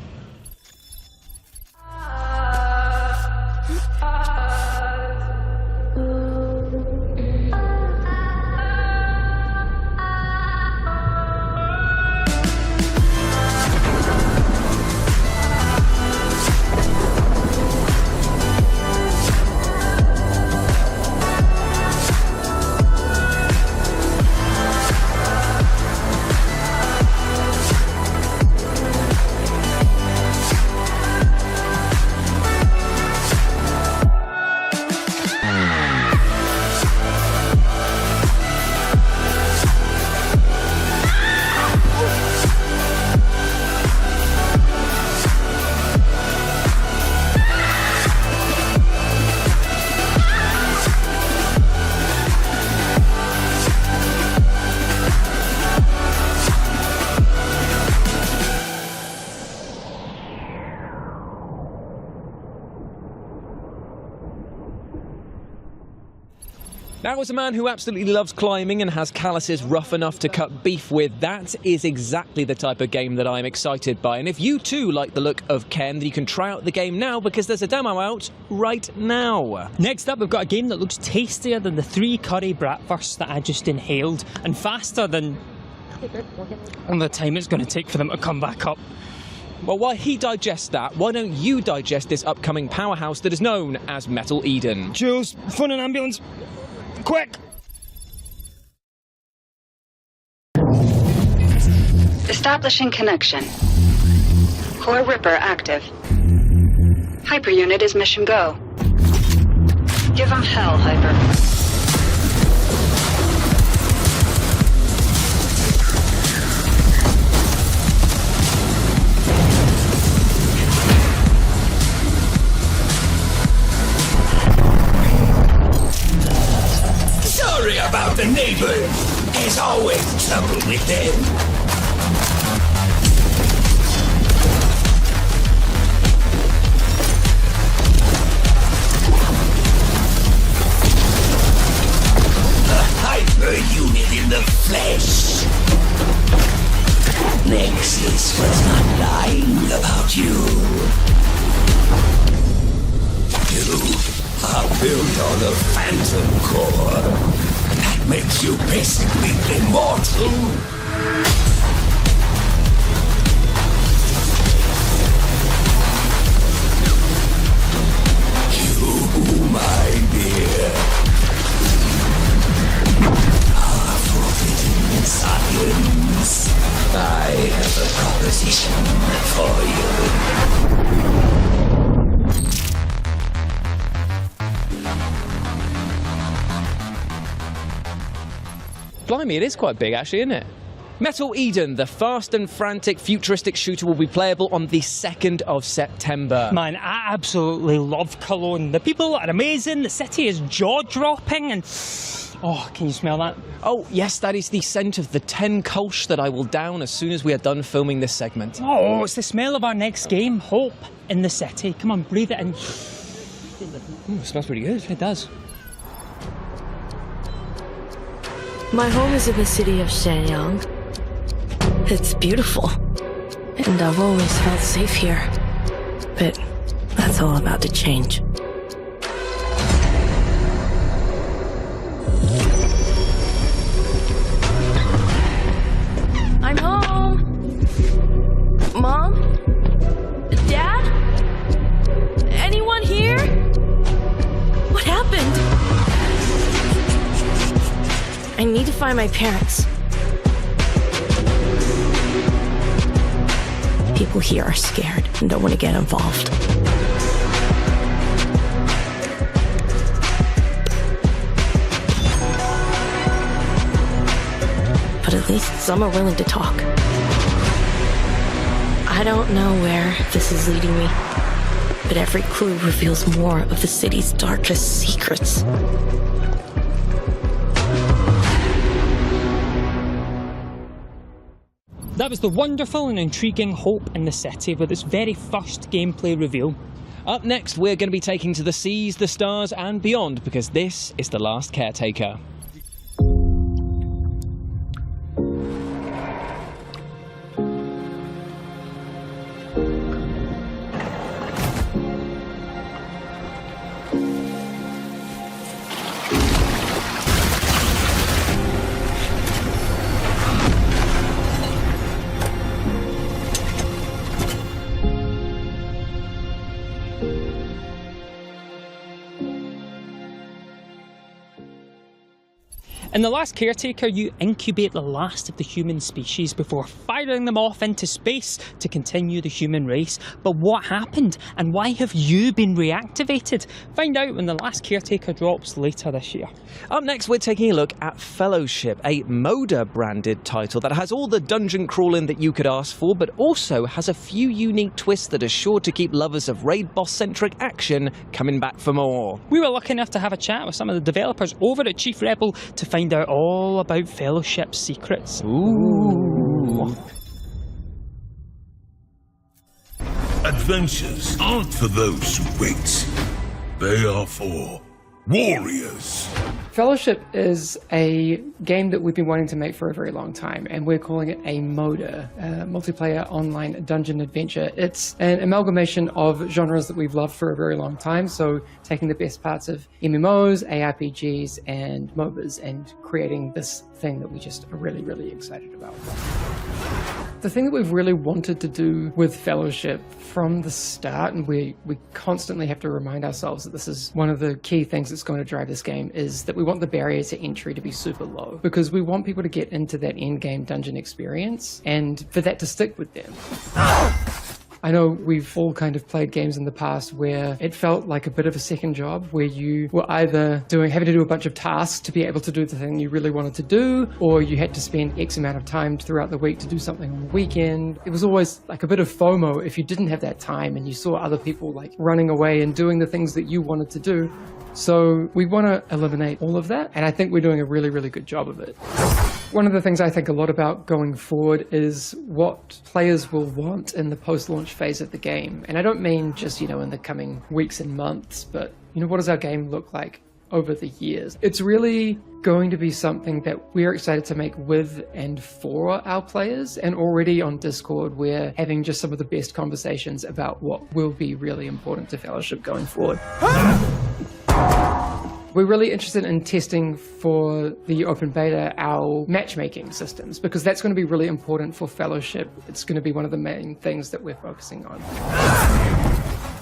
That was a man who absolutely loves climbing and has calluses rough enough to cut beef with. That is exactly the type of game that I'm excited by. And if you too like the look of Ken, then you can try out the game now because there's a demo out right now. Next up, we've got a game that looks tastier than the 3 curry bratwursts that I just inhaled and faster than the time it's going to take for them to come back up. Well, while he digests that, why don't you digest this upcoming powerhouse that is known as Metal Eden? Jules, phone an ambulance. Quick! Establishing connection. Core Ripper active. Hyper unit is mission go. Give him hell, Hyper. Sorry about the neighbors. There's always trouble with them. A hyper unit in the flesh. Nexus was not lying about you. You are built on a phantom core. That makes you basically immortal. You, my dear, are forbidden science. I have a proposition for you. Blimey, it is quite big actually, isn't it? Metal Eden, the fast and frantic futuristic shooter, will be playable on the 2nd of September. Man, I absolutely love Cologne. The people are amazing, the city is jaw-dropping, and... Oh, can you smell that? Oh, yes, that is the scent of the 10 Kolsch that I will down as soon as we are done filming this segment. Oh, it's the smell of our next game, Hope, in the city. Come on, breathe it in. It smells pretty good. It does. My home is in the city of Shenyang. It's beautiful, and I've always felt safe here. But that's all about to change. I'm home! Mom? Dad? Anyone here? What happened? I need to find my parents. People here are scared and don't want to get involved. But at least some are willing to talk. I don't know where this is leading me, but every clue reveals more of the city's darkest secrets. That was the wonderful and intriguing Hope in the City with its very first gameplay reveal. Up next, we're going to be taking to the seas, the stars, and beyond, because this is The Last Caretaker. In The Last Caretaker, you incubate the last of the human species before firing them off into space to continue the human race. But what happened, and why have you been reactivated? Find out when The Last Caretaker drops later this year. Up next, we're taking a look at Fellowship, a Moda-branded title that has all the dungeon crawling that you could ask for, but also has a few unique twists that are sure to keep lovers of raid boss-centric action coming back for more. We were lucky enough to have a chat with some of the developers over at Chief Rebel to find out all about Fellowship's secrets. Ooh. Adventures aren't for those who wait. They are for warriors. Fellowship is a game that we've been wanting to make for a very long time, and we're calling it a MODA, multiplayer online dungeon adventure. It's an amalgamation of genres that we've loved for a very long time, so taking the best parts of MMOs, ARPGs, and MOBAs, and creating this thing that we just are really, really excited about. The thing that we've really wanted to do with Fellowship from the start, and we constantly have to remind ourselves that this is one of the key things that's going to drive this game, is that we want the barrier to entry to be super low, because we want people to get into that end-game dungeon experience and for that to stick with them. I know we've all kind of played games in the past where it felt like a bit of a second job, where you were either having to do a bunch of tasks to be able to do the thing you really wanted to do, or you had to spend X amount of time throughout the week to do something on the weekend. It was always like a bit of FOMO if you didn't have that time and you saw other people like running away and doing the things that you wanted to do. So we want to eliminate all of that, and I think we're doing a really, really good job of it. One of the things I think a lot about going forward is what players will want in the post-launch phase of the game. And I don't mean just, in the coming weeks and months, but, what does our game look like over the years? It's really going to be something that we're excited to make with and for our players. And already on Discord, we're having just some of the best conversations about what will be really important to Fellowship going forward. We're really interested in testing for the open beta our matchmaking systems, because that's going to be really important for Fellowship. It's going to be one of the main things that we're focusing on.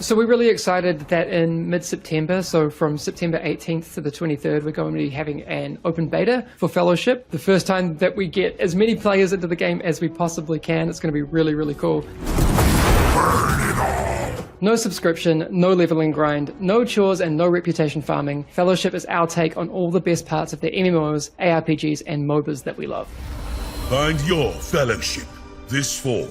So we're really excited that in mid-September, so from September 18th to the 23rd, we're going to be having an open beta for Fellowship. The first time that we get as many players into the game as we possibly can. It's going to be really, really cool. No subscription, no leveling grind, no chores, and no reputation farming. Fellowship is our take on all the best parts of the MMOs, ARPGs, and MOBAs that we love. Find your Fellowship this fall.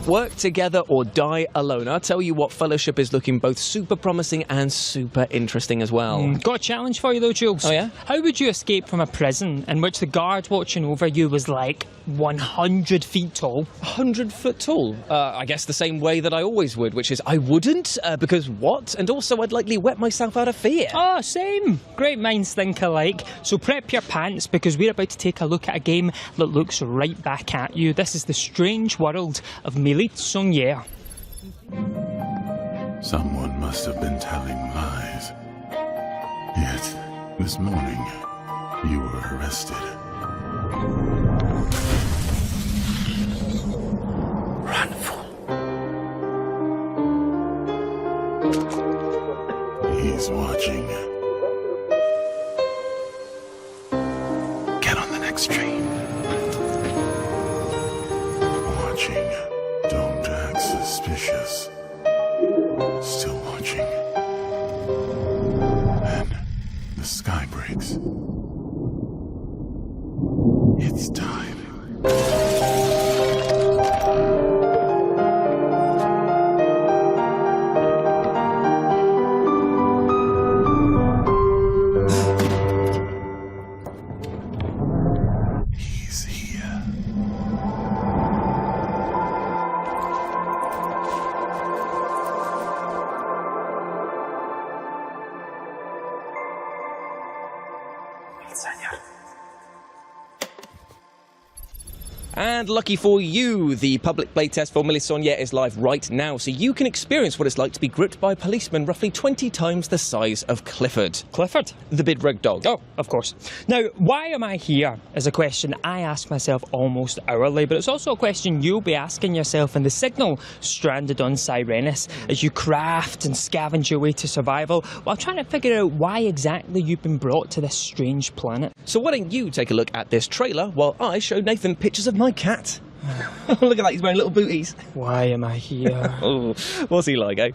Work together or die alone. I'll tell you what, Fellowship is looking both super promising and super interesting as well. Got a challenge for you though, Jules. Oh yeah? How would you escape from a prison in which the guard watching over you was like 100 feet tall? 100 foot tall? I guess the same way that I always would, which is I wouldn't, because what? And also I'd likely wet myself out of fear. Oh, same. Great minds think alike. So prep your pants, because we're about to take a look at a game that looks right back at you. This is the strange world of Melit Songye. Someone must have been telling lies. Yet, this morning, you were arrested. Run, fool. He's watching. Get on the next train. Watching. Don't act suspicious. Still watching. Then the sky breaks. It's time. And lucky for you, the public playtest for Mélisonnière is live right now, so you can experience what it's like to be gripped by a policeman roughly 20 times the size of Clifford. Clifford? The big red dog. Oh, of course. Now, why am I here is a question I ask myself almost hourly, but it's also a question you'll be asking yourself in the Signal stranded on Sirenis as you craft and scavenge your way to survival while trying to figure out why exactly you've been brought to this strange planet. So why don't you take a look at this trailer while I show Nathan pictures of my cat. Look at that, he's wearing little booties. Why am I here? Oh, what's he like, eh?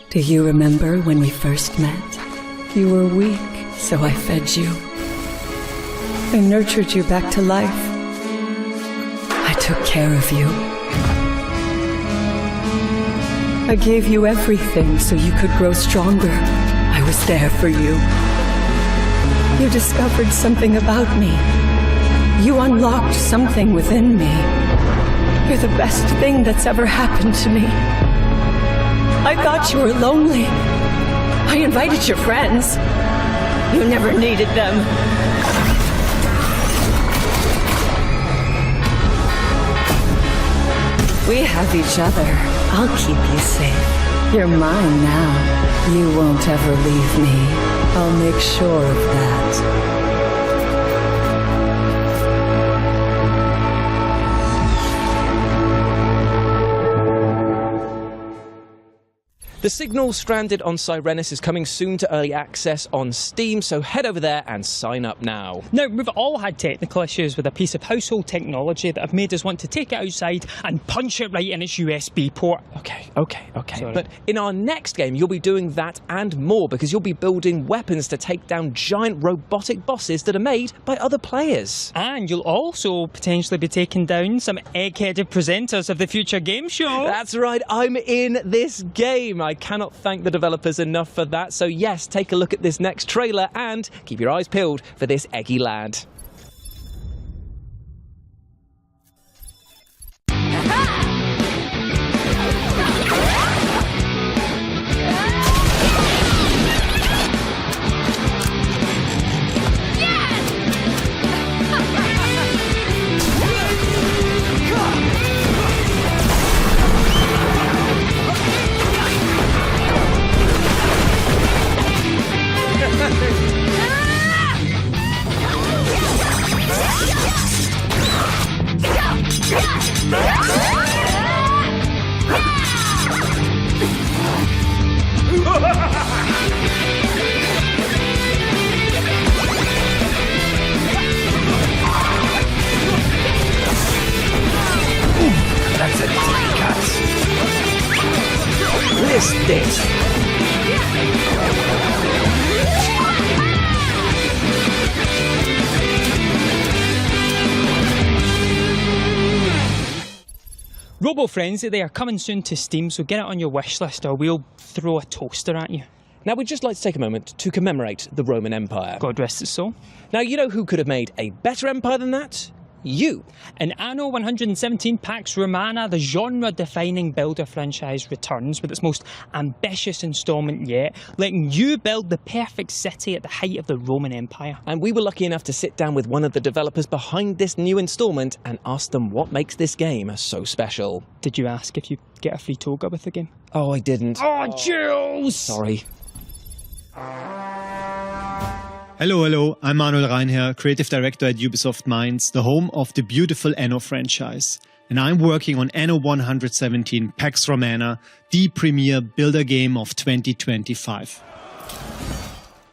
Do you remember when we first met? You were weak, so I fed you. I nurtured you back to life. I took care of you. I gave you everything so you could grow stronger. I was there for you. You discovered something about me. You unlocked something within me. You're the best thing that's ever happened to me. I thought you were lonely. I invited your friends. You never needed them. We have each other. I'll keep you safe. You're mine now. You won't ever leave me. I'll make sure of that. The Signal Stranded on Sirenis is coming soon to early access on Steam, so head over there and sign up now. Now, we've all had technical issues with a piece of household technology that have made us want to take it outside and punch it right in its USB port. Okay. Sorry. But in our next game, you'll be doing that and more, because you'll be building weapons to take down giant robotic bosses that are made by other players. And you'll also potentially be taking down some egg-headed presenters of the future game show. That's right, I'm in this game. I cannot thank the developers enough for that. So yes, take a look at this next trailer and keep your eyes peeled for this eggy lad. That's a deep cut. List this. Robo Frenzy, they are coming soon to Steam, so get it on your wish list or we'll throw a toaster at you. Now, we'd just like to take a moment to commemorate the Roman Empire. God rest its soul. Now, you know who could have made a better empire than that? You. In Anno 117 Pax Romana, the genre-defining builder franchise returns with its most ambitious installment yet, letting you build the perfect city at the height of the Roman Empire. And we were lucky enough to sit down with one of the developers behind this new installment and ask them what makes this game so special. Did you ask if you get a free toga with the game? Oh, I didn't. Oh, Jules! Sorry. Hello, I'm Manuel Reinherr, Creative Director at Ubisoft Mainz, the home of the beautiful Anno franchise. And I'm working on Anno 117 Pax Romana, the premier builder game of 2025.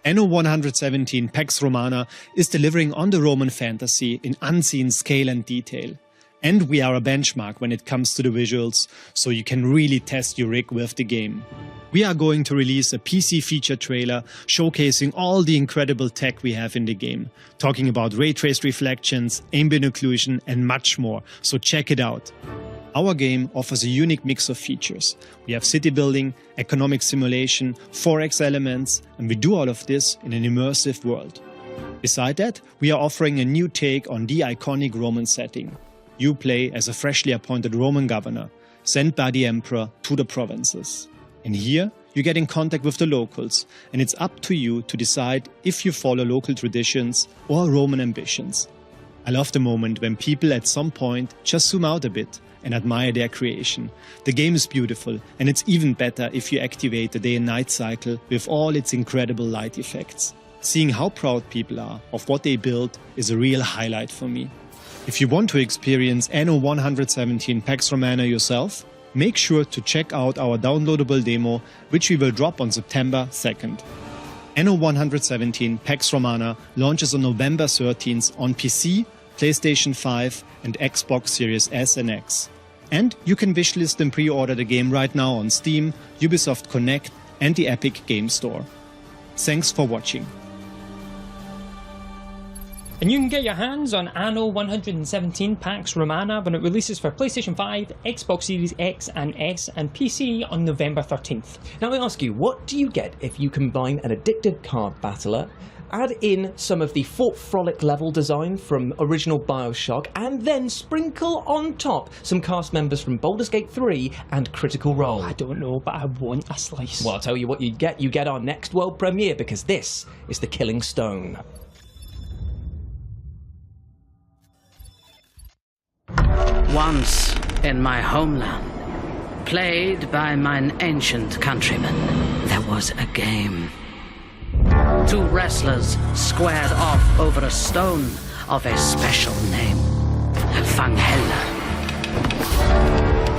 Anno 117 Pax Romana is delivering on the Roman fantasy in unseen scale and detail. And we are a benchmark when it comes to the visuals, so you can really test your rig with the game. We are going to release a PC feature trailer showcasing all the incredible tech we have in the game, talking about ray traced reflections, ambient occlusion and much more, so check it out. Our game offers a unique mix of features. We have city building, economic simulation, 4X elements, and we do all of this in an immersive world. Beside that, we are offering a new take on the iconic Roman setting. You play as a freshly appointed Roman governor, sent by the emperor to the provinces. And here, you get in contact with the locals, and it's up to you to decide if you follow local traditions or Roman ambitions. I love the moment when people at some point just zoom out a bit and admire their creation. The game is beautiful, and it's even better if you activate the day and night cycle with all its incredible light effects. Seeing how proud people are of what they built is a real highlight for me. If you want to experience Anno 117 Pax Romana yourself, make sure to check out our downloadable demo, which we will drop on September 2nd. Anno 117 Pax Romana launches on November 13th on PC, PlayStation 5 and Xbox Series S and X. And you can wishlist and pre-order the game right now on Steam, Ubisoft Connect and the Epic Game Store. Thanks for watching. And you can get your hands on Anno 117 Pax Romana when it releases for PlayStation 5, Xbox Series X and S and PC on November 13th. Now I ask you, what do you get if you combine an addictive card battler, add in some of the Fort Frolic level design from original Bioshock, and then sprinkle on top some cast members from Baldur's Gate 3 and Critical Role? I don't know, but I want a slice. Well, I'll tell you what you get. You get our next world premiere, because this is The Killing Stone. Once in my homeland, played by mine ancient countrymen, there was a game. Two wrestlers squared off over a stone of a special name, Fanghella.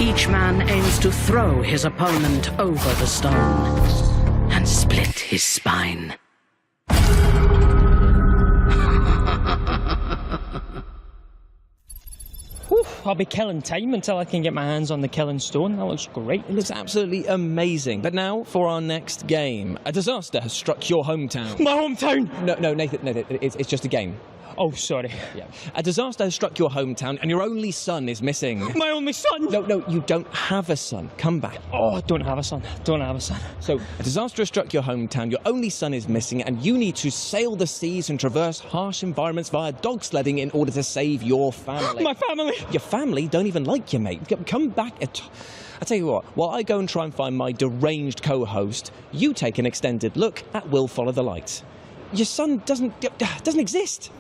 Each man aims to throw his opponent over the stone and split his spine. Whew, I'll be killing time until I can get my hands on the Killing Stone. That looks great. It looks absolutely amazing. But now for our next game. A disaster has struck your hometown. My hometown? No, Nathan, it's just a game. Oh, sorry. Yeah. A disaster has struck your hometown and your only son is missing. My only son? No, you don't have a son. Come back. Oh, I don't have a son. Don't have a son. So, a disaster has struck your hometown, your only son is missing, and you need to sail the seas and traverse harsh environments via dog sledding in order to save your family. My family? Your family don't even like you, mate. Come back. I tell you what, while I go and try and find my deranged co-host, you take an extended look at Will Follow the Light. Your son doesn't exist.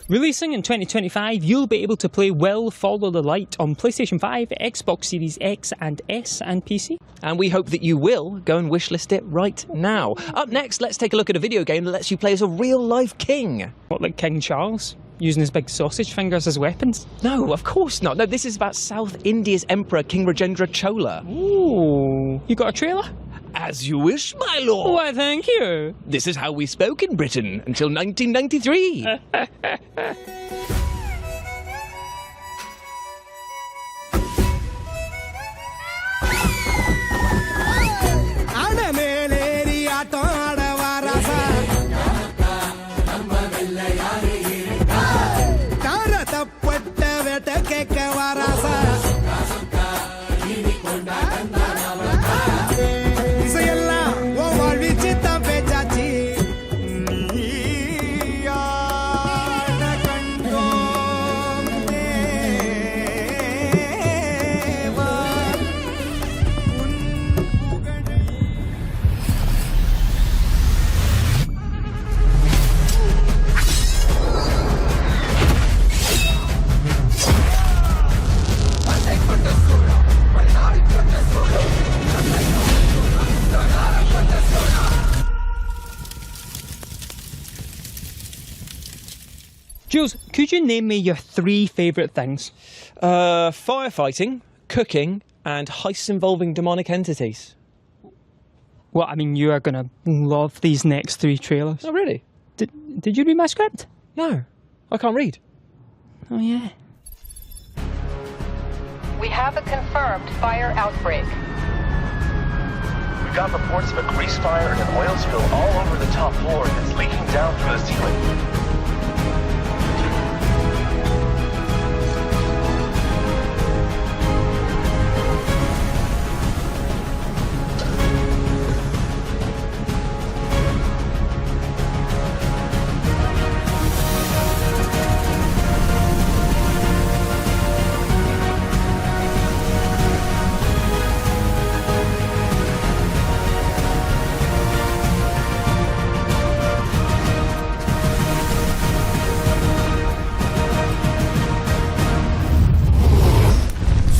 Releasing in 2025, you'll be able to play Will Follow the Light on PlayStation 5, Xbox Series X and S and PC. And we hope that you will go and wishlist it right now. Up next, let's take a look at a video game that lets you play as a real-life king. What, like King Charles? Using his big sausage fingers as weapons? No, of course not. No, this is about South India's Emperor, King Rajendra Chola. Ooh. You got a trailer? As you wish, my lord. Why, thank you. This is how we spoke in Britain until 1993. வேட்டை கேட்க வாராசா இசையெல்லாம் ஓ வாழ்விச்சு தான் பேச்சாச்சு Jules, could you name me your 3 favourite things? Firefighting, cooking, and heists involving demonic entities. Well, I mean, you are going to love these next 3 trailers. Oh, really? Did you read my script? No, I can't read. Oh, yeah. We have a confirmed fire outbreak. We got reports of a grease fire and an oil spill all over the top floor that's leaking down through the ceiling.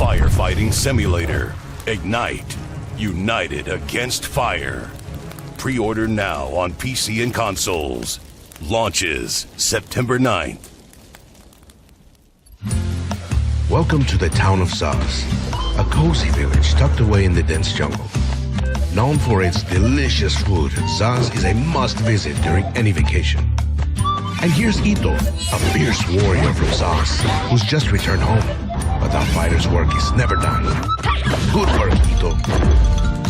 Firefighting Simulator. Ignite. United against fire. Pre-order now on PC and consoles. Launches September 9th. Welcome to the town of Zaz, a cozy village tucked away in the dense jungle. Known for its delicious food, Zaz is a must-visit during any vacation. And here's Ito, a fierce warrior from Zaz, who's just returned home. But the fighter's work is never done. Good work, Ito.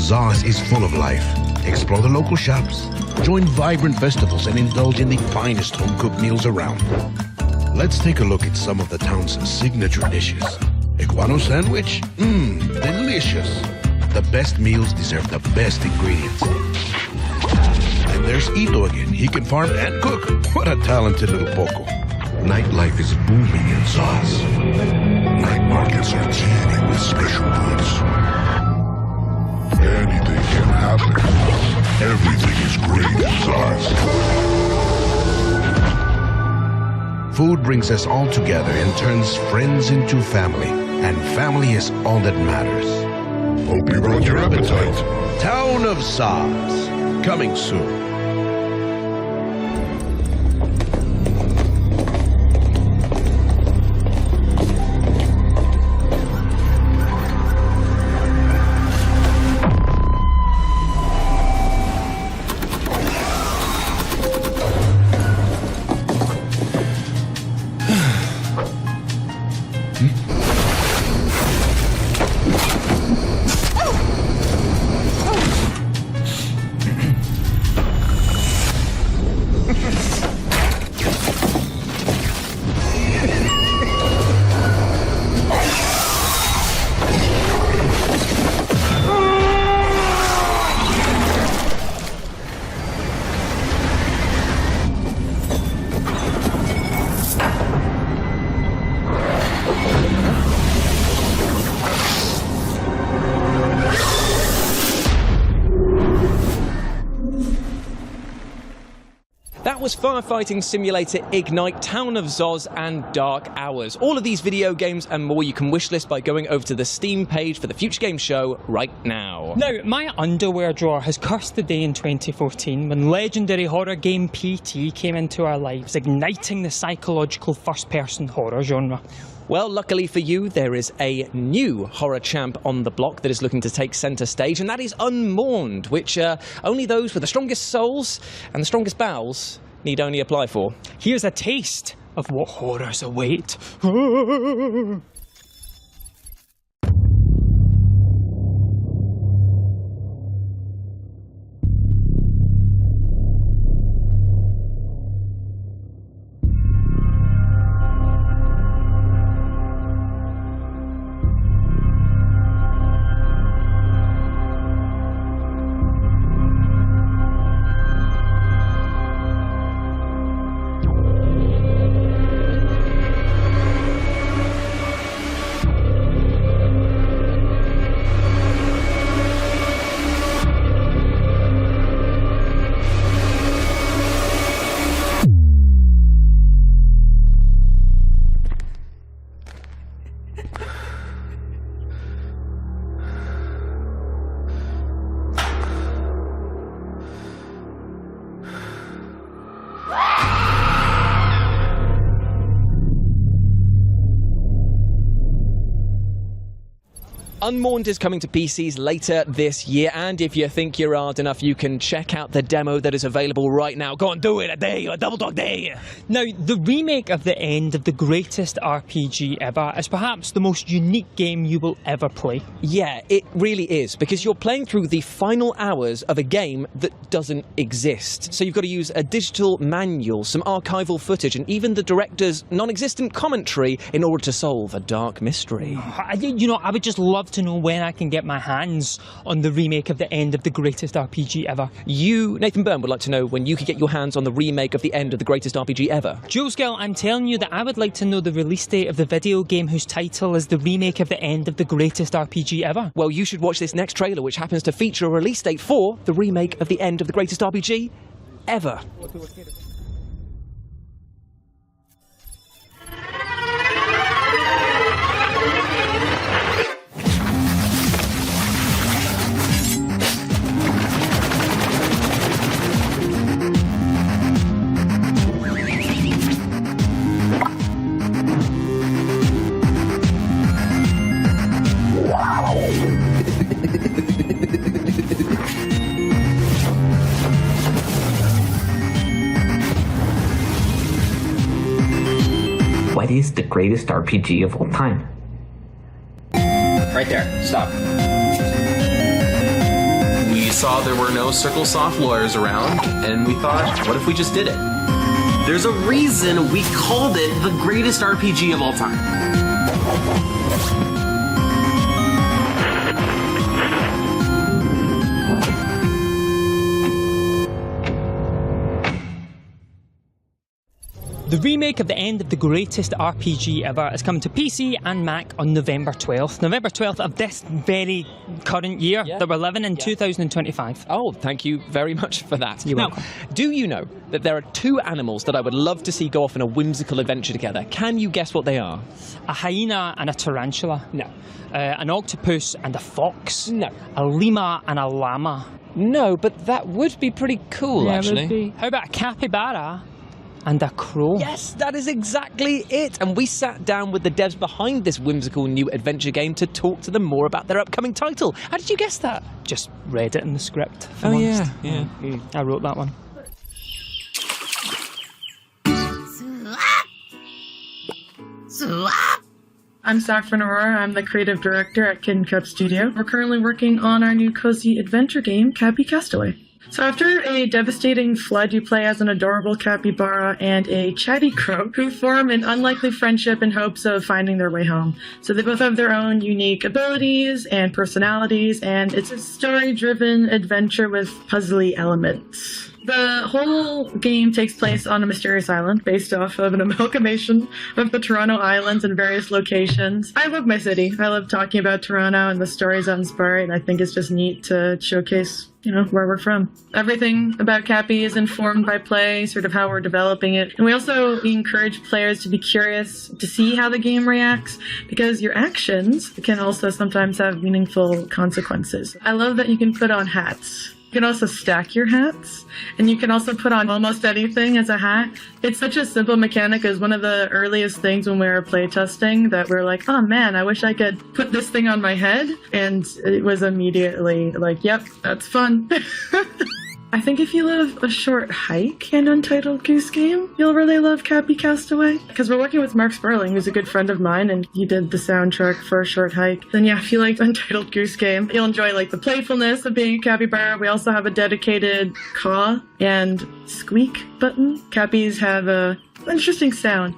Zaz is full of life. Explore the local shops, join vibrant festivals, and indulge in the finest home-cooked meals around. Let's take a look at some of the town's signature dishes. Iguano sandwich? Delicious. The best meals deserve the best ingredients. And there's Ito again. He can farm and cook. What a talented little poco. Nightlife is booming in Zaz. Night markets are teeming with special goods. Anything can happen. Everything is great in Zaz. Food brings us all together and turns friends into family. And family is all that matters. Hope you brought your appetite. Town of Zaz. Coming soon. Was Firefighting Simulator, Ignite, Town of Zaz, and Dark Hours. All of these video games and more you can wishlist by going over to the Steam page for the Future Game Show right now. Now, my underwear drawer has cursed the day in 2014 when legendary horror game PT came into our lives, igniting the psychological first-person horror genre. Well, luckily for you, there is a new horror champ on the block that is looking to take centre stage, and that is Unmourned, which only those with the strongest souls and the strongest bowels need only apply for. Here's a taste of what horrors await. Unmourned is coming to PCs later this year, and if you think you're hard enough, you can check out the demo that is available right now. Go on, do it, a double dog day! Now, the remake of The End of the greatest RPG ever is perhaps the most unique game you will ever play. Yeah, it really is, because you're playing through the final hours of a game that doesn't exist. So you've got to use a digital manual, some archival footage, and even the director's non-existent commentary in order to solve a dark mystery. You know, I would just love to know when I can get my hands on the remake of The End of the greatest RPG ever. You, Nathan Byrne, would like to know when you could get your hands on the remake of The End of the greatest RPG ever. Jules Gill, I'm telling you that I would like to know the release date of the video game whose title is the remake of The End of the greatest RPG ever. Well, you should watch this next trailer, which happens to feature a release date for the remake of The End of the greatest RPG ever. What is the greatest RPG of all time? Right there. Stop. We saw there were no Circle Soft lawyers around, and we thought, what if we just did it? There's a reason we called it the greatest RPG of all time. The remake of The End of the greatest RPG ever is coming to PC and Mac on November 12th. November 12th of this very current year that we're living in, 2025. Oh, thank you very much for that. You're now, welcome. Do you know that there are two animals that I would love to see go off on a whimsical adventure together? Can you guess what they are? A hyena and a tarantula. No. An octopus and a fox. No. A lemur and a llama. No, but that would be pretty cool, actually. Would be. How about a capybara and a crow? Yes, that is exactly it. And we sat down with the devs behind this whimsical new adventure game to talk to them more about their upcoming title. How did you guess that? Just read it in the script. if Oh, I'm yeah, honest. yeah. I wrote that one. I'm Saffron Aurora. I'm the creative director at Kid Cup Studio. We're currently working on our new cozy adventure game, Cappy Castaway. So after a devastating flood, you play as an adorable capybara and a chatty crow who form an unlikely friendship in hopes of finding their way home. So they both have their own unique abilities and personalities, and it's a story-driven adventure with puzzly elements. The whole game takes place on a mysterious island based off of an amalgamation of the Toronto Islands and various locations. I love my city. I love talking about Toronto and the stories that inspire it, and I think it's just neat to showcase, where we're from. Everything about Cappy is informed by play, sort of how we're developing it. And we also encourage players to be curious to see how the game reacts, because your actions can also sometimes have meaningful consequences. I love that you can put on hats. You can also stack your hats, and you can also put on almost anything as a hat. It's such a simple mechanic. It was one of the earliest things when we were playtesting that we were like, oh man, I wish I could put this thing on my head. And it was immediately like, yep, that's fun. I think if you love a short hike and Untitled Goose Game, you'll really love Cappy Castaway. Because we're working with Mark Sperling, who's a good friend of mine, and he did the soundtrack for A Short Hike. Then yeah, if you like Untitled Goose Game, you'll enjoy the playfulness of being a capybara. We also have a dedicated caw and squeak button. Cappies have an interesting sound.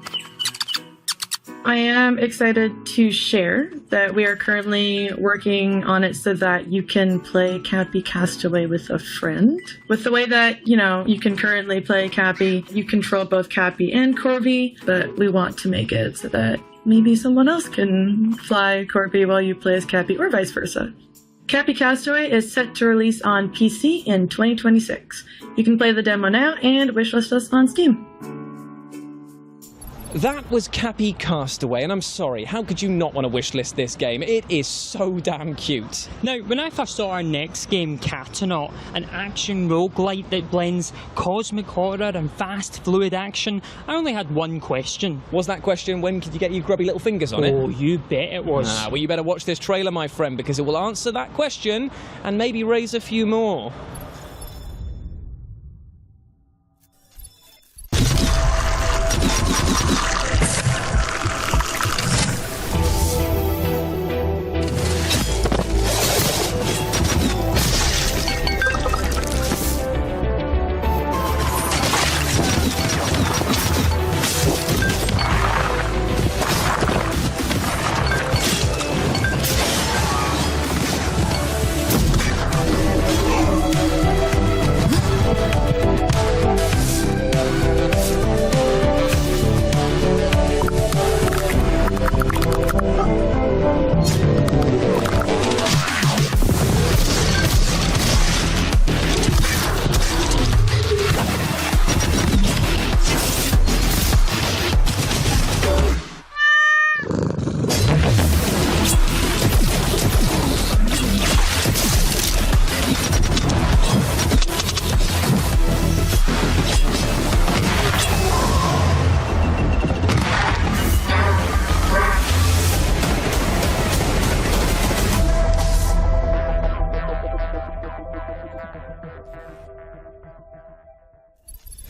I am excited to share that we are currently working on it so that you can play Cappy Castaway with a friend. With the way that, you can currently play Cappy, you control both Cappy and Corby, but we want to make it so that maybe someone else can fly Corby while you play as Cappy, or vice versa. Cappy Castaway is set to release on PC in 2026. You can play the demo now and wishlist us on Steam. That was Cappy Castaway, and I'm sorry, how could you not want to wishlist this game? It is so damn cute. Now, when I first saw our next game, Catanaut, an action roguelite that blends cosmic horror and fast, fluid action, I only had one question. Was that question, when could you get your grubby little fingers on it? Oh, you bet it was. Well, you better watch this trailer, my friend, because it will answer that question and maybe raise a few more.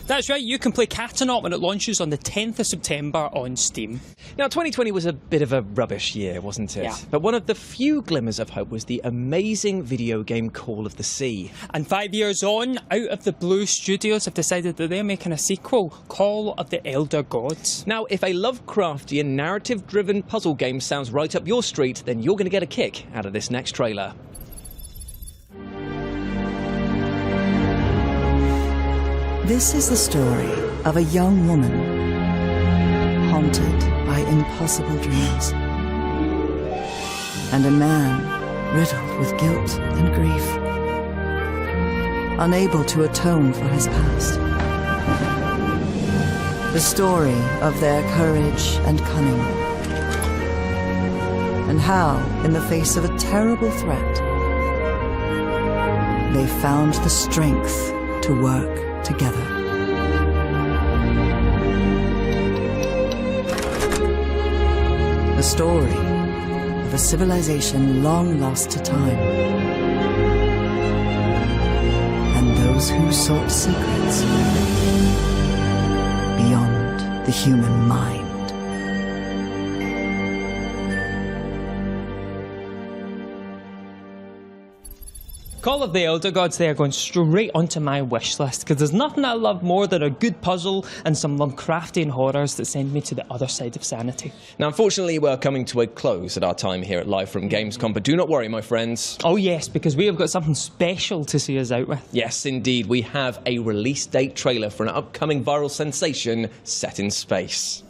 That's right, you can play Catanaut when it launches on the 10th of September on Steam. Now, 2020 was a bit of a rubbish year, wasn't it? Yeah. But one of the few glimmers of hope was the amazing video game Call of the Sea. And 5 years on, Out of the Blue Studios have decided that they're making a sequel, Call of the Elder Gods. Now, if a Lovecraftian, narrative-driven puzzle game sounds right up your street, then you're going to get a kick out of this next trailer. This is the story of a young woman haunted by impossible dreams, and a man riddled with guilt and grief, unable to atone for his past. The story of their courage and cunning, and how, in the face of a terrible threat, they found the strength to work together. The story of a civilization long lost to time, and those who sought secrets beyond the human mind. Call of the Elder Gods, they are going straight onto my wish list, because there's nothing I love more than a good puzzle and some Lovecraftian horrors that send me to the other side of sanity. Now, unfortunately, we're coming to a close at our time here at Live from Gamescom, but do not worry, my friends. Oh yes, because we have got something special to see us out with. Yes, indeed, we have a release date trailer for an upcoming viral sensation set in space.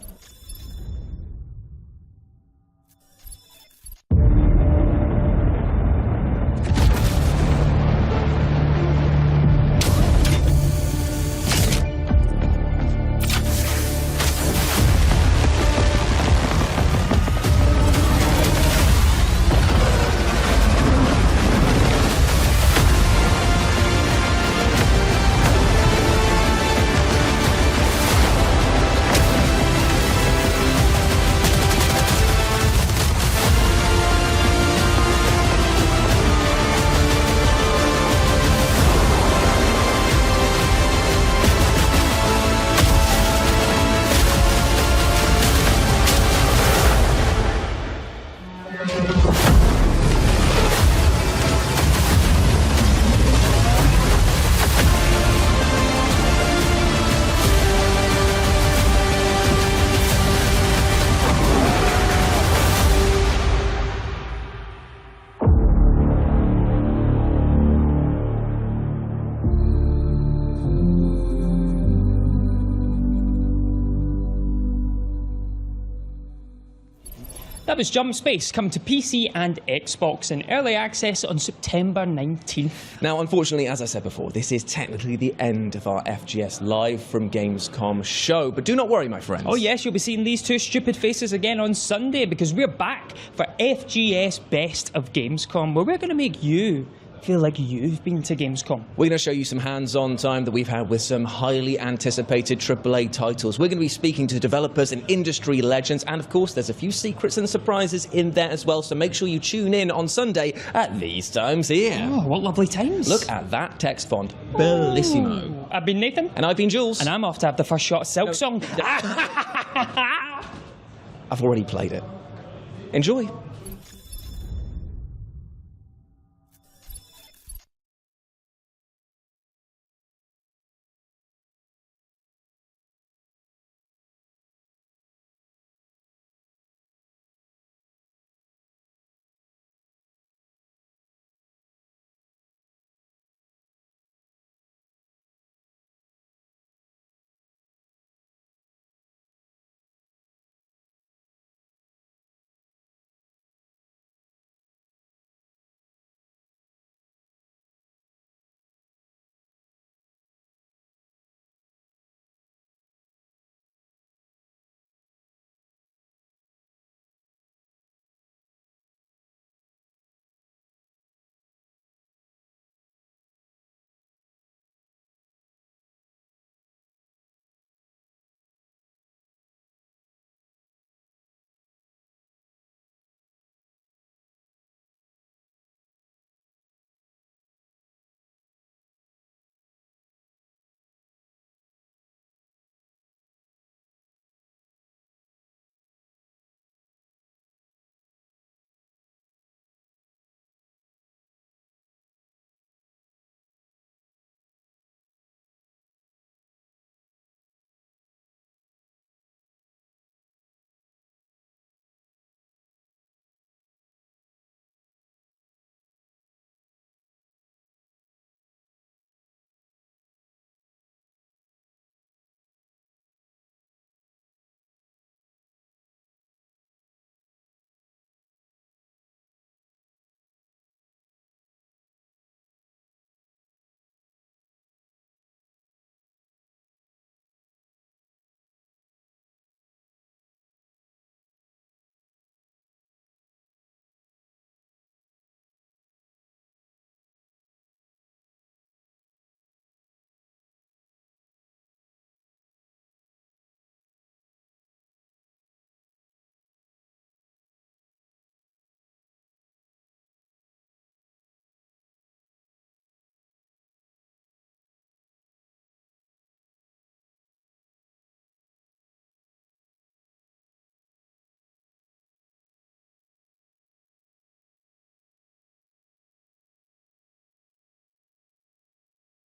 That was Jump Space, coming to PC and Xbox in early access on September 19th. Now, unfortunately, as I said before, this is technically the end of our FGS Live from Gamescom show. But do not worry, my friends. Oh yes, you'll be seeing these two stupid faces again on Sunday, because we're back for FGS Best of Gamescom, where we're going to make you feel like you've been to Gamescom. We're going to show you some hands-on time that we've had with some highly anticipated AAA titles. We're going to be speaking to developers and industry legends, and of course there's a few secrets and surprises in there as well, so make sure you tune in on Sunday at these times here. Oh, what lovely times. Look at that text font. Bellissimo. Ooh. I've been Nathan. And I've been Jules. And I'm off to have the first shot of Silk Song. I've already played it. Enjoy.